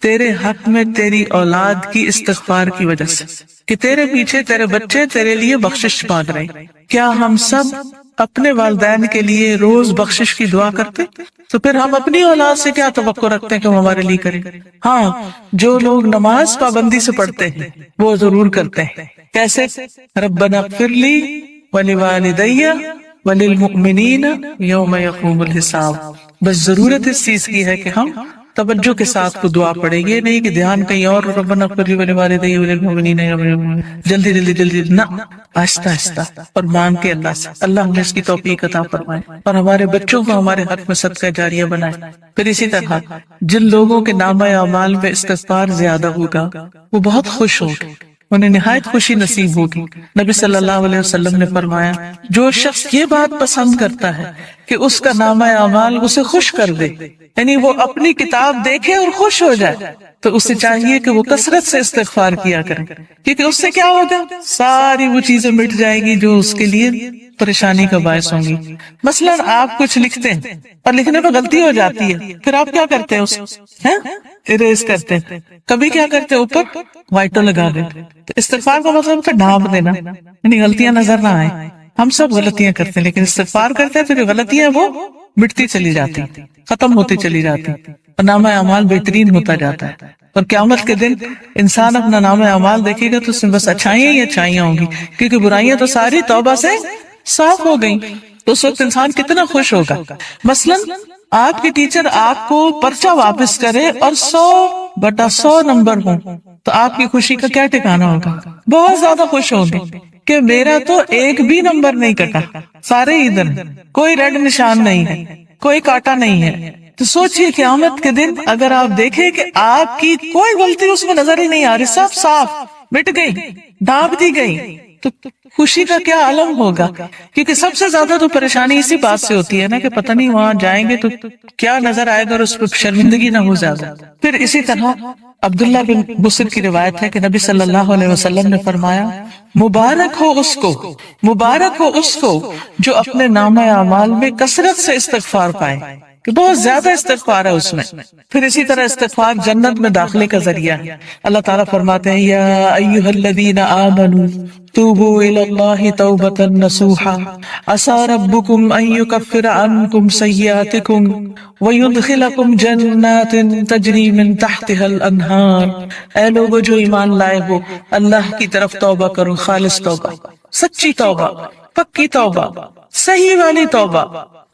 S2: تیرے حق میں تیری اولاد کی استغفار کی وجہ سے، کہ تیرے پیچھے تیرے بچے تیرے لیے بخشش مانگ رہے ہیں. کیا ہم سب اپنے والدین کے لیے روز بخشش کی دعا کرتے؟ تو پھر ہم اپنی اولاد سے کیا توقع رکھتے ہیں کہ وہ ہمارے لیے کریں؟ ہاں، جو لوگ نماز پابندی سے پڑھتے ہیں وہ ضرور کرتے ہیں. کیسے؟ ربنا اغفر لی ولوالدی وللمؤمنین یوم یقوم الحساب. بس ضرورت اس چیز کی ہے کہ ہم توجہ کے ساتھ کو دعا پڑھیں گے، نہیں کہ دھیان کہیں اور، ربنا اغفر لی ولوالدی وللمؤمنین جلدی جلدی جلدی نہ، آہستہ آہستہ اور مان کے اللہ سے. اللہ ہمیں اس کی توفیق عطا فرمائے اور ہمارے بچوں کو ہمارے حق میں صدقہ جاریہ بنائے. پھر اسی طرح جن لوگوں کے نامہ اعمال میں استغفار زیادہ ہوگا وہ بہت خوش ہوگے، انہیں نہایت خوشی نصیب ہوگی. نبی صلی اللہ علیہ وسلم نے فرمایا جو شخص یہ بات پسند کرتا ہے کہ اس کا نامہ اعمال اسے خوش کر دے، یعنی وہ اپنی کتاب دیکھے اور خوش ہو جائے، تو اسے چاہیے کہ وہ کثرت سے استغفار کیا کرے، کیونکہ اس سے کیا ہوگا؟ ساری وہ چیزیں مٹ جائیں گی جو اس کے لیے پریشانی کا باعث ہوں گی. مثلا آپ کچھ لکھتے ہیں اور لکھنے میں غلطی ہو جاتی ہے، پھر آپ کیا کرتے ہیں؟ اریز کرتے ہیں. کبھی کیا کرتے ہیں؟ اوپر وائٹو لگا دیتے. تو استغفار کا مطلب ہے ڈھانپ دینا، یعنی غلطیاں نظر نہ آئیں. ہم سب غلطیاں کرتے ہیں لیکن استغفار کرتے ہیں تو جو غلطیاں وہ مٹتی چلی جاتی، ختم ہوتی چلی جاتی اور نامہ اعمال بہترین ہوتا جاتا ہے. اور قیامت کے دن انسان اپنا نامہ اعمال دیکھے گا تو اس میں بس اچھائیاں ہی اچھائیاں ہوں گی، کیونکہ برائیاں تو ساری توبہ سے صاف ہو گئیں. تو اس وقت انسان کتنا خوش ہوگا. مثلا آپ کے ٹیچر آپ کو پرچہ واپس کرے اور 100/100 نمبر ہوں تو آپ کی خوشی کا کیا ٹھکانا ہوگا؟ بہت زیادہ خوش ہوں گے کہ میرا تو ایک بھی نمبر نہیں کٹا، سارے ادھر، کوئی ریڈ نشان نہیں ہے، کوئی کاٹا نہیں ہے. تو سوچئے قیامت کے دن اگر آپ دیکھیں کہ آپ کی کوئی غلطی اس میں نظر ہی نہیں آ رہی، سب صاف مٹ گئی، ڈھانپ دی گئی، تو خوشی کا کیا عالم ہوگا. کیونکہ سب سے زیادہ تو پریشانی اسی بات سے ہوتی ہے نا کہ پتہ نہیں وہاں جائیں گے تو کیا نظر آئے گا اور اس پہ شرمندگی نہ ہو زیادہ. پھر اسی طرح عبداللہ بن بصر کی روایت ہے کہ نبی صلی اللہ علیہ وسلم نے فرمایا مبارک ہو اس کو جو اپنے نامہ اعمال میں کثرت سے استغفار پائے، کہ بہت زیادہ استغفار ہے اس میں. پھر اسی طرح استغفار جنت میں داخلے کا ذریعہ ہے. اللہ تعالیٰ فرماتے ہیں یا ایھا الذین آمنوا توبوا الی اللہ توبۃ نصوحا عسى ربکم ان یکفر عنکم سیئاتکم ویدخلکم جنات تجری من تحتها الانہار. اے لوگو جو ایمان لائے ہو اللہ کی طرف توبہ کرو، خالص توبہ، سچی توبہ، پکی توبہ، صحیح والی توبہ.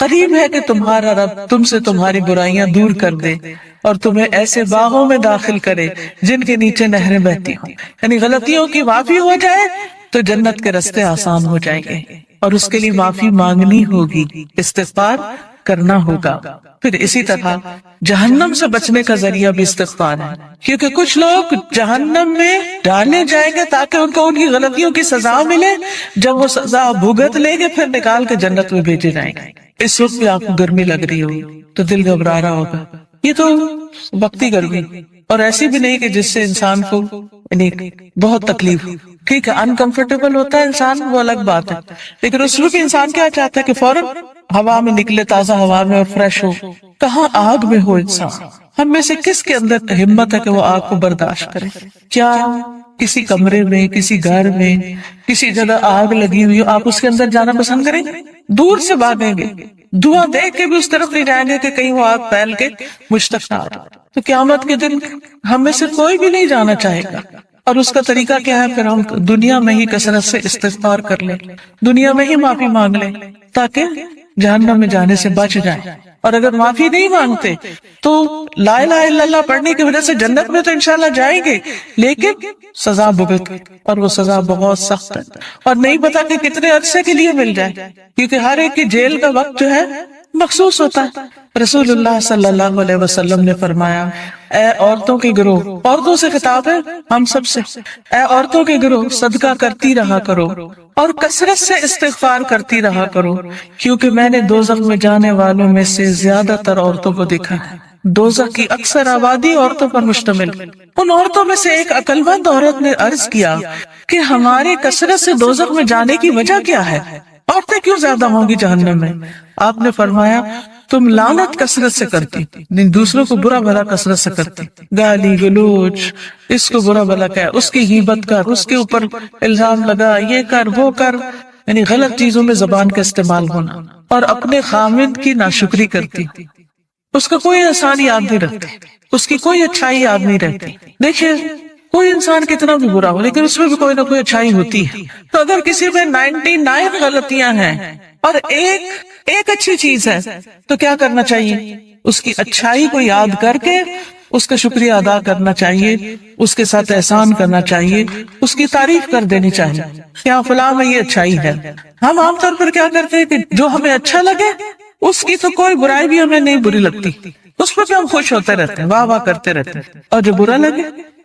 S2: قریب ہے کہ تمہارا رب تم سے تمہاری برائیاں دور کر دے اور تمہیں ایسے باغوں میں داخل کرے جن کے نیچے نہریں بہتی ہوں. یعنی غلطیوں کی معافی ہو جائے تو جنت کے راستے آسان ہو جائیں گے اور اس کے لیے معافی مانگنی ہوگی، استغفار کرنا ہوگا. پھر اسی طرح جہنم سے بچنے کا ذریعہ بھی استغفار ہے، کیونکہ کچھ لوگ جہنم میں ڈالے جائیں گے تاکہ ان کو ان کی غلطیوں کی سزا ملے. جب وہ سزا بھگت لیں گے پھر نکال کے جنت میں بھیجے جائیں گے. اس وقت بھی آپ کو گرمی لگ رہی ہوگی تو دل گھبرا رہا ہوگا. یہ تو وقتی گرمی اور ایسی بھی نہیں کہ جس سے انسان کو بہت تکلیف. ٹھیک ہے انکمفرٹیبل ہوتا ہے انسان، وہ الگ بات ہے، لیکن اس میں بھی انسان کیا چاہتا ہے کہ فوراً ہوا میں نکلے، تازہ ہوا میں اور فریش ہو. کہاں آگ میں ہو انسان. ہم میں سے کس کے اندر ہمت ہے کہ وہ آگ کو برداشت کرے؟ کیا کسی کمرے میں، کسی گھر میں، کسی جگہ آگ لگی ہوئی ہو، آپ اس کے اندر جانا پسند کریں گے؟ دور سے بھاگیں گے، دھواں دیکھ کے بھی اس طرف نہیں جائیں گے کہ کہیں وہ آگ پھیل کے مجھ تک نہ آ جائے۔ تو قیامت کے دن ہم میں سے کوئی بھی نہیں جانا چاہے گا، اور اس کا طریقہ کیا ہے؟ پھر ہم دنیا میں ہی کثرت سے استغفار کر لیں، دنیا میں ہی معافی مانگ لیں تاکہ جہنم میں جانے سے بچ جائیں۔ اور اگر معافی نہیں مانگتے تو لا الہ الا اللہ پڑھنے کی وجہ سے جنت میں تو انشاءاللہ جائیں گے، لیکن سزا بھگت، اور وہ سزا بہت سخت ہے، اور نہیں پتا کہ کتنے عرصے کے لیے مل جائے، کیونکہ ہر ایک کی جیل کا وقت جو ہے مخصوص ہوتا ہے۔ رسول اللہ صلی اللہ علیہ وسلم نے فرمایا، اے عورتوں کے گروہ، عورتوں سے خطاب ہے ہم سب سے، اے عورتوں کے گروہ صدقہ کرتی رہا کرو اور کثرت سے استغفار کرتی رہا کرو، کیونکہ میں نے دوزخ میں جانے والوں میں سے زیادہ تر عورتوں کو دیکھا ہے۔ دوزخ کی اکثر آبادی عورتوں پر مشتمل۔ ان عورتوں میں سے ایک عقل مند عورت نے عرض کیا کہ ہماری کثرت سے دوزخ میں جانے کی وجہ کیا ہے؟ عورتیں کیوں زیادہ ہوں گی جہنم میں؟ آپ نے فرمایا، تم لعنت کثرت سے کرتی، دوسروں کو برا بھلا کثرت سے کرتی، گالی گلوچ، اس کو برا بھلا کہہ، اس کی غیبت کر، اس کے اوپر الزام لگا، یہ کر وہ کر، یعنی غلط چیزوں میں زبان کا استعمال ہونا، اور اپنے خامد کی ناشکری کرتی، اس کا کوئی احسان یاد نہیں رکھتی، اس کی کوئی اچھائی یاد نہیں رہتی۔ دیکھیے کوئی انسان کتنا بھی برا ہو لیکن اس میں بھی کوئی نہ کوئی اچھائی ہوتی ہے، تو اگر کسی میں 99 غلطیاں ہیں اور ایک اچھی چیز ہے تو کیا کرنا چاہیے؟ اس کی اچھائی کو یاد کر کے اس کا شکریہ ادا کرنا چاہیے، اس کے ساتھ احسان کرنا چاہیے، اس کی تعریف کر دینی چاہیے، کیا فلاں میں یہ اچھائی ہے۔ ہم عام طور پر کیا کرتے ہیں کہ جو ہمیں اچھا لگے اس کی تو کوئی برائی بھی ہمیں نہیں بری لگتی، اس پر بھی ہم خوش ہوتے رہتے ہیں، واہ واہ کرتے رہتے ہیں، اور جو برا لگے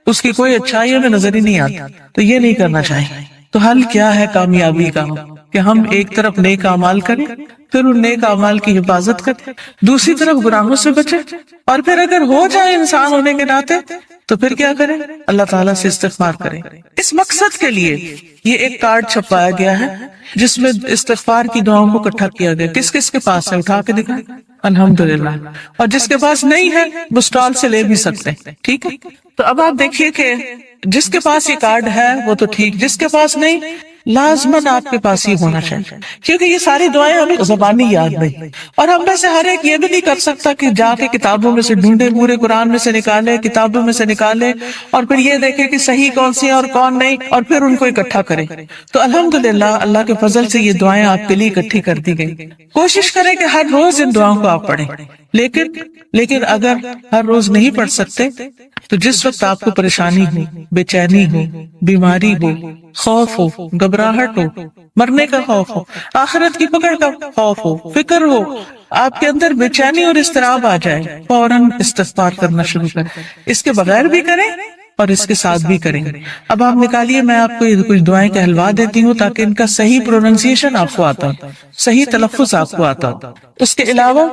S2: اس کی کوئی اچھائی ہمیں نظر ہی نہیں آتی۔ تو یہ نہیں کرنا چاہیے۔ تو حل کیا ہے کامیابی کا؟ کہ ہم ایک طرف نیک اعمال کریں، پھر ان نیک اعمال کی حفاظت کریں، دوسری طرف گناہوں سے بچیں، اور پھر اگر ہو جائے انسان ہونے کے ناطے تو پھر کیا کریں؟ اللہ تعالیٰ سے استغفار کریں۔ اس مقصد کے لیے یہ ایک کارڈ چھپوایا گیا ہے جس میں استغفار کی دعاؤں کو اکٹھا کیا گیا۔ کس کس کے پاس ہے؟ اٹھا کے دکھائیں۔ الحمدللہ۔ اور جس کے پاس نہیں ہے وہ اسٹال سے لے بھی سکتے ہیں، ٹھیک ہے؟ تو اب آپ دیکھیے کہ جس کے پاس یہ کارڈ ہے وہ تو ٹھیک، جس کے پاس نہیں لازماً آپ کے پاس ہی ہونا چاہیے، کیونکہ یہ ساری دعائیں ہمیں زبانی یاد نہیں، اور ہم میں سے ہر ایک یہ بھی نہیں کر سکتا کہ جا کے کتابوں میں سے ڈھونڈے، پورے قرآن میں سے نکالے، کتابوں میں سے نکالے، اور پھر یہ دیکھے کہ صحیح کون سی ہے اور کون نہیں، اور پھر ان کو اکٹھا کرے۔ تو الحمدللہ اللہ کے فضل سے یہ دعائیں آپ کے لیے اکٹھی کر دی گئی۔ کوشش کریں کہ ہر روز ان دعاؤں کو آپ پڑھیں، لیکن اگر ہر روز نہیں پڑھ سکتے تو جس وقت آپ کو پریشانی ہو، بے چینی ہو، بیماری ہو، خوف ہو، گھبراہٹ ہو، مرنے کا خوف ہو، آخرت کی پکڑ کا خوف ہو، فکر ہو، آپ کے اندر بے چینی اور اضطراب آ جائے، فوراً استغفار کرنا شروع کریں۔ اس کے بغیر بھی کریں اور اس کے ساتھ بھی کریں۔ اب آپ نکالیے، میں آپ کو کچھ دعائیں کہلوا دیتی ہوں تاکہ ان کا صحیح پروننسیشن آپ کو آتا ہو، صحیح تلفظ آپ کو آتا ہو۔ اس کے علاوہ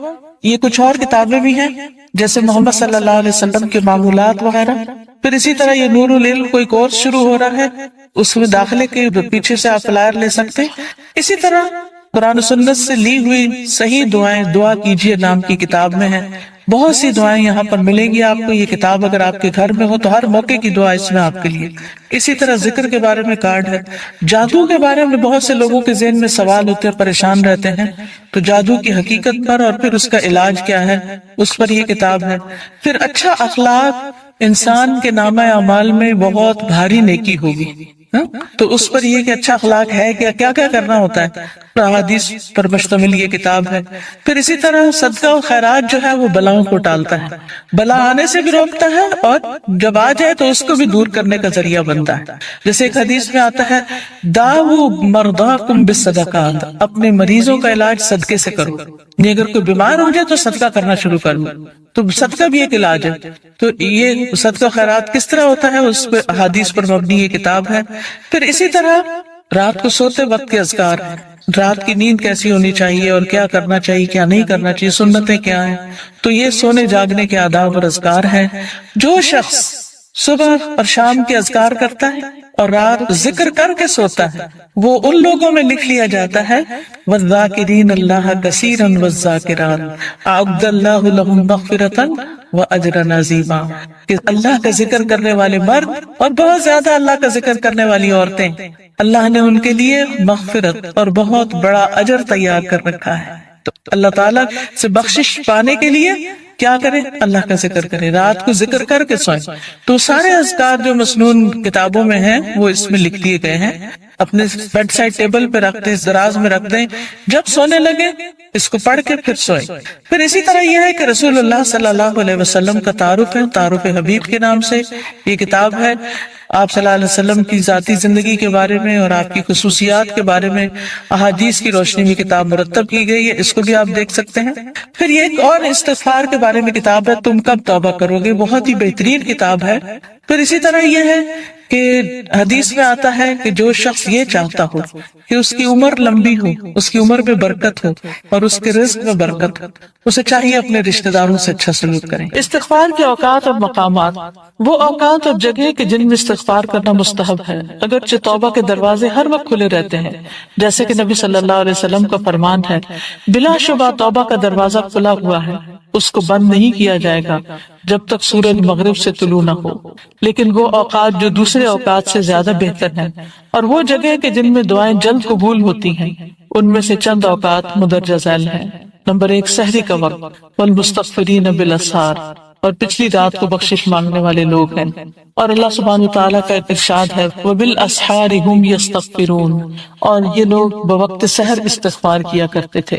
S2: یہ کچھ اور کتابیں بھی ہیں جیسے محمد صلی اللہ علیہ وسلم کے معمولات وغیرہ، پھر اسی طرح یہ نور العلم کوئی کورس شروع ہو رہا ہے، اس میں داخلے کے پیچھے سے آپ فلائر لے سکتے ہیں۔ اسی طرح قرآن و سنت سے لی ہوئی صحیح دعائیں دعا کیجیے نام کی کتاب میں ہے، بہت سی دعائیں یہاں پر ملیں گی آپ کو۔ یہ کتاب اگر آپ کے گھر میں ہو تو ہر موقع کی دعا اس میں آپ کے لیے۔ اسی طرح ذکر کے بارے میں کارڈ ہے، جادو کے بارے میں بہت سے لوگوں کے ذہن میں سوال ہوتے ہیں، پریشان رہتے ہیں، تو جادو کی حقیقت پر اور پھر اس کا علاج کیا ہے اس پر یہ کتاب ہے۔ پھر اچھا اخلاق انسان کے نامہ اعمال میں بہت بھاری نیکی ہوگی، تو اس پر یہ کہ اچھا اخلاق ہے کیا کیا کرنا ہوتا ہے، احادیث پر مشتمل یہ کتاب ہے۔ پھر اسی طرح صدقہ و خیرات جو ہے وہ بلاؤں کو ٹالتا ہے، بلا آنے سے بھی روکتا ہے، اور جب آ جائے تو اس کو بھی دور کرنے کا ذریعہ بنتا ہے۔ جیسے ایک حدیث میں آتا ہے، داؤ مرضاکم بالصدقات، اپنے مریضوں کا علاج صدقے سے کرو، یعنی اگر کوئی بیمار ہو جائے تو صدقہ کرنا شروع کرو، تو صدقہ بھی ایک علاج ہے۔ تو یہ صدقہ خیرات کس طرح ہوتا ہے اس پہ احادیث پر مبنی یہ کتاب ہے۔ پھر اسی طرح رات کو سوتے وقت کے اذکار، رات کی نیند کیسی ہونی چاہیے اور کیا کرنا چاہیے کیا نہیں کرنا چاہیے، سنتیں کیا ہیں، تو یہ سونے جاگنے کے آداب اور اذکار ہیں۔ جو شخص صبح اور شام کے اذکار کرتا ہے اور رات ذکر کر کے سوتا ہے وہ ان لوگوں میں لکھ لیا جاتا ہے، وَالذَّاكِرِينَ اللَّهَ كَثِيرًا وَالذَّاكِرَاتِ أَعَدَّ اللَّهُ لَهُم مَغْفِرَةً وَأَجْرًا عَظِيمًا، کہ اللہ کا ذکر کرنے والے مرد اور بہت زیادہ اللہ کا ذکر کرنے والی عورتیں، اللہ نے ان کے لیے مغفرت اور بہت بڑا اجر تیار کر رکھا ہے۔ تو اللہ تعالیٰ سے بخشش پانے کے لیے کیا کریں؟ اللہ کا ذکر کریں، رات کو ذکر کر کے سوئیں۔ تو سارے اذکار جو مسنون کتابوں میں ہیں وہ اس میں لکھ دیے گئے ہیں، اپنے بیڈ سائڈ ٹیبل پہ رکھ دیں، دراز میں رکھ دیں، جب سونے لگے اس کو پڑھ کے پھر سوئیں۔ پھر اسی طرح یہ ہے کہ رسول اللہ صلی اللہ علیہ وسلم کا تعارف ہے، تعارف حبیب کے نام سے یہ کتاب ہے۔ آپ صلی اللہ علیہ وسلم کی ذاتی زندگی کے بارے میں اور آپ کی خصوصیات کے بارے میں احادیث کی روشنی میں کتاب مرتب کی گئی ہے، اس کو بھی آپ دیکھ سکتے ہیں۔ پھر یہ ایک اور استغفار کے بارے میں کتاب ہے، تم کب توبہ کرو گے، بہت ہی بہترین کتاب ہے۔ پھر اسی طرح یہ ہے کہ حدیث میں آتا ہے کہ جو شخص یہ چاہتا ہو کہ اس کی عمر لمبی ہو، اس کی عمر میں برکت ہو اور اس کے رزق میں برکت ہو، اسے چاہیے اپنے رشتہ داروں سے اچھا سلوک کریں۔ استغفار کے اوقات اور مقامات، وہ اوقات اور جگہ کہ جن میں استغفار کرنا مستحب ہے، اگرچہ توبہ کے دروازے ہر وقت کھلے رہتے ہیں، جیسے کہ نبی صلی اللہ علیہ وسلم کا فرمان ہے، بلا شبہ توبہ کا دروازہ کھلا ہوا ہے، اس کو بند نہیں کیا جائے گا جب تک سورج مغرب سے طلوع نہ ہو، لیکن وہ اوقات جو دوسرے اوقات سے زیادہ بہتر ہیں اور وہ جگہ کہ جن میں دعائیں جلد قبول ہوتی ہیں، ان میں سے چند اوقات مدرجہ ذیل ہیں۔ نمبر 1، سحری کا وقت، والمستغفرین بالاسحار، اور پچھلی رات کو بخشش مانگنے والے لوگ ہیں، اور اللہ سبحانہ وتعالیٰ کا ارشاد ہے وبالاسحار هم یستغفرون، اور یہ لوگ بوقت سحر استغفار کیا کرتے تھے۔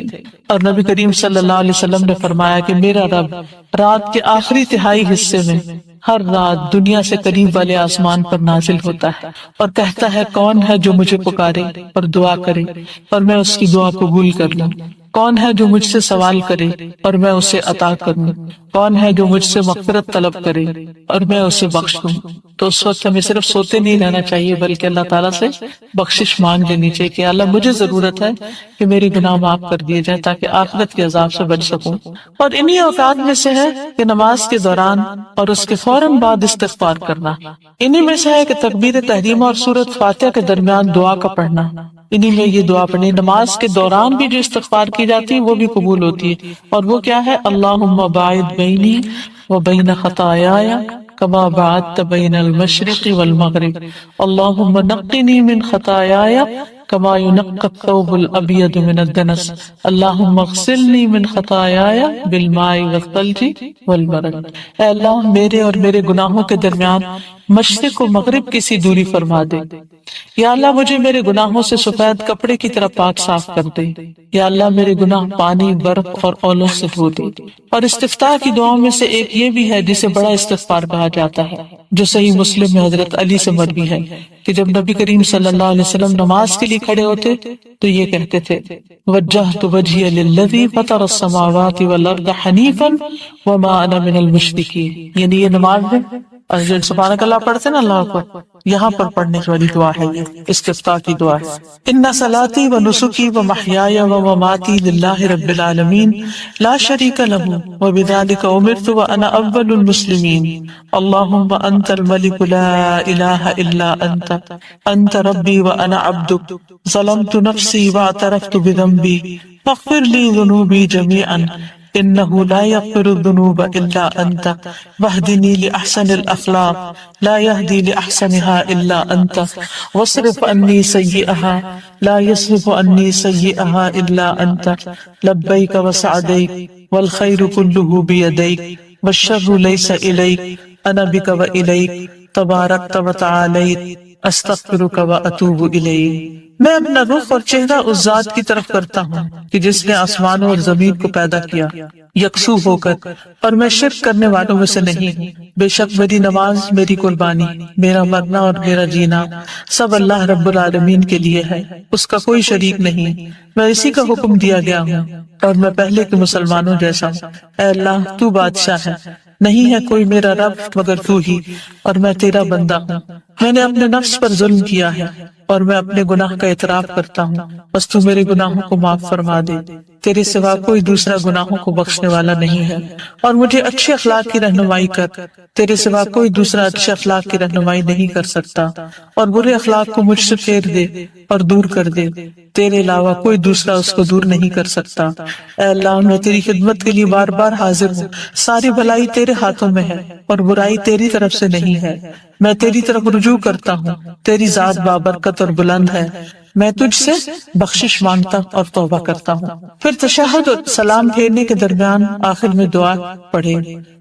S2: اور نبی کریم صلی اللہ علیہ وسلم نے فرمایا کہ میرا رب رات کے آخری تہائی حصے میں ہر رات دنیا سے قریب والے آسمان پر نازل ہوتا ہے اور کہتا ہے کون ہے جو مجھے پکارے اور دعا کرے اور میں اس کی دعا قبول کر لوں، کون ہے جو مجھ سے سوال کرے اور میں اسے عطا کروں، کون ہے جو مجھ سے مغفرت طلب کرے اور میں اسے بخش دوں۔ تو اس وقت ہمیں صرف سوتے نہیں رہنا چاہیے بلکہ اللہ تعالیٰ سے بخشش مانگ لینی چاہیے کہ اللہ مجھے ضرورت ہے کہ میرے گناہ معاف کر دیے جائیں تاکہ آخرت کے عذاب سے بچ سکوں۔ اور انہی اوقات میں سے ہے کہ نماز کے دوران اور اس کے فوراً بعد استغفار کرنا، انہی میں سے ہے کہ تکبیر تحریمہ اور سورۃ فاتحہ کے درمیان دعا کا پڑھنا، انہی میں یہ دعا پڑھنی۔ نماز کے دوران بھی جو استغفار کی جاتی ہے وہ بھی قبول ہوتی ہے، اور وہ کیا ہے؟ اللہم باعد بینی و بین خطایایا کما بعدت بین المشرق والمغرب، اللہم نقنی من خطایایا کما ينقى الثوب الابيض من الدنس، اللہم اغسلنی من خطایایا بالماء والثلج والبرد۔ اے اللہ میرے اور میرے گناہوں کے درمیان مشرق و مغرب کی سی دوری فرما دے۔ یا اللہ مجھے میرے گناہوں سے سفید کپڑے کی طرح پاک صاف کر دے۔ یا اللہ میرے گناہ پانی، برف اور اولوں سے دھو دے۔ اور استفتاح کی دعاؤں میں سے ایک یہ بھی ہے جسے بڑا استغفار کہا جاتا ہے، جو صحیح مسلم میں حضرت علی سے مروی ہے کہ جب نبی کریم صلی اللہ علیہ وسلم نماز کے لیے کھڑے ہوتے تو یہ کہتے تھے وجہت وجہی للذی فطر السماوات والارض حنیفا وما انا من المشرکین، یعنی یہ نماز میں اور جو سبحانک اللہ پڑھتے ہیں نا اللہ اکبر، یہاں پر پڑھنے والی دعا ہے، یہ استفتاح کی دعا ہے۔ ان صلاتی و نسکی و محیای و مماتی للہ رب العالمین لا شریک لہ وبذلک امرت وانا اول المسلمین، اللہم انت الملک لا الہ الا انت، انت ربی وانا عبدک، ظلمت نفسی واعترفت بذنبی فاغفر لی ذنوبی جمیعا انه لا يغفر الذنوب الا انت واهدني لاحسن الاخلاق لا يهدي لاحسنها الا انت واصرف عني سيئها لا يصرف عني سيئها الا انت لبيك وسعديك والخير كله بيديك والشر ليس اليك انا بك واليك تباركت وتعاليت استغفرک و اتوب الیک۔ میں اپنا رخ اور چہرہ اس ذات کی طرف کرتا ہوں کہ جس نے آسمانوں اور زمین کو پیدا کیا یکسو ہو کر، اور میں شرک کرنے والوں میں سے نہیں ہوں۔ بے شک میری نماز، میری قربانی، میرا مرنا اور میرا جینا سب اللہ رب العالمین کے لیے ہے، اس کا کوئی شریک نہیں، میں اسی کا حکم دیا گیا ہوں اور میں پہلے کے مسلمانوں جیسا ہوں۔ اے اللہ تو بادشاہ ہے، نہیں ہے کوئی میرا رب مگر تو ہی، اور میں تیرا بندہ ہوں۔ میں نے اپنے نفس پر ظلم کیا ہے اور میں اپنے گناہ کا اعتراف کرتا ہوں، بس تو میرے گناہوں کو معاف فرما دے۔ تیرے سوا کوئی دوسرا گناہوں کو بخشنے والا نہیں ہے، اور مجھے اچھے اخلاق کی رہنمائی کر، تیرے سوا کوئی دوسرا اچھے اخلاق کی رہنمائی نہیں کر سکتا، اور برے اخلاق کو مجھ سے پھیر دے اور دور کر دے، تیرے علاوہ کوئی دوسرا اس کو دور نہیں کر سکتا۔ اے اللہ، میں تیری خدمت کے لیے بار بار حاضر ہوں، ساری بھلائی تیرے ہاتھوں میں ہے اور برائی تیری طرف سے نہیں ہے، میں تیری طرف رجوع کرتا ہوں، تیری ذات بابرکت اور بلند ہے، میں تجھ سے بخشش مانگتا اور توبہ کرتا ہوں۔ پھر تشہد اور سلام پھیرنے کے درمیان آخر میں دعا پڑھے،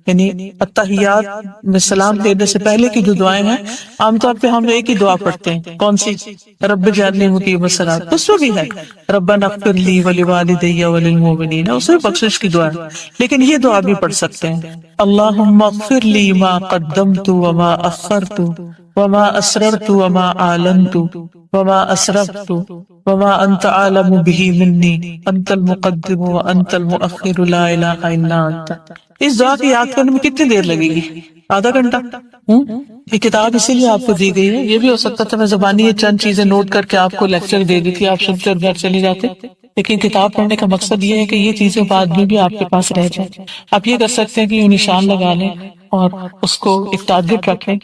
S2: یعنی اتحیات میں سلام پھیرنے سے پہلے کی جو دعائیں ہیں عام طور پہ ہم ایک ہی دعا پڑھتے ہیں، کون سی؟ رب اجعلنی مقیم الصلاۃ، اس میں بھی ہے ربنا اغفر لی ولوالدی وللمؤمنین، اس میں بخشش کی دعا ہے، لیکن یہ دعا بھی پڑھ سکتے ہیں، اللہم اغفر لی ما قدمت وما اخرت وما اسررت وما اعلنت وما اسرفت وما انت عالم به منی انت المقدم وانت المؤخر لا الہ الا انت۔ اس دعا کی یاد کرنے میں کتنی دیر لگے گی؟ آدھا گھنٹہ؟ یہ کتاب اسی لیے آپ کو دی گئی ہے، یہ بھی ہو سکتا تھا میں زبانی یہ چند چیزیں نوٹ کر کے آپ کو لیکچر دے دی تھی، آپ سنتے اور گھر چلے جاتے، لیکن کتاب پڑھنے کا مقصد یہ ہے کہ یہ چیزیں بعد میں بھی آپ کے پاس رہ جائیں۔ آپ یہ کر سکتے ہیں کہ یہ نشان لگا لیں اور اس کو ایک ٹارگٹ رکھیں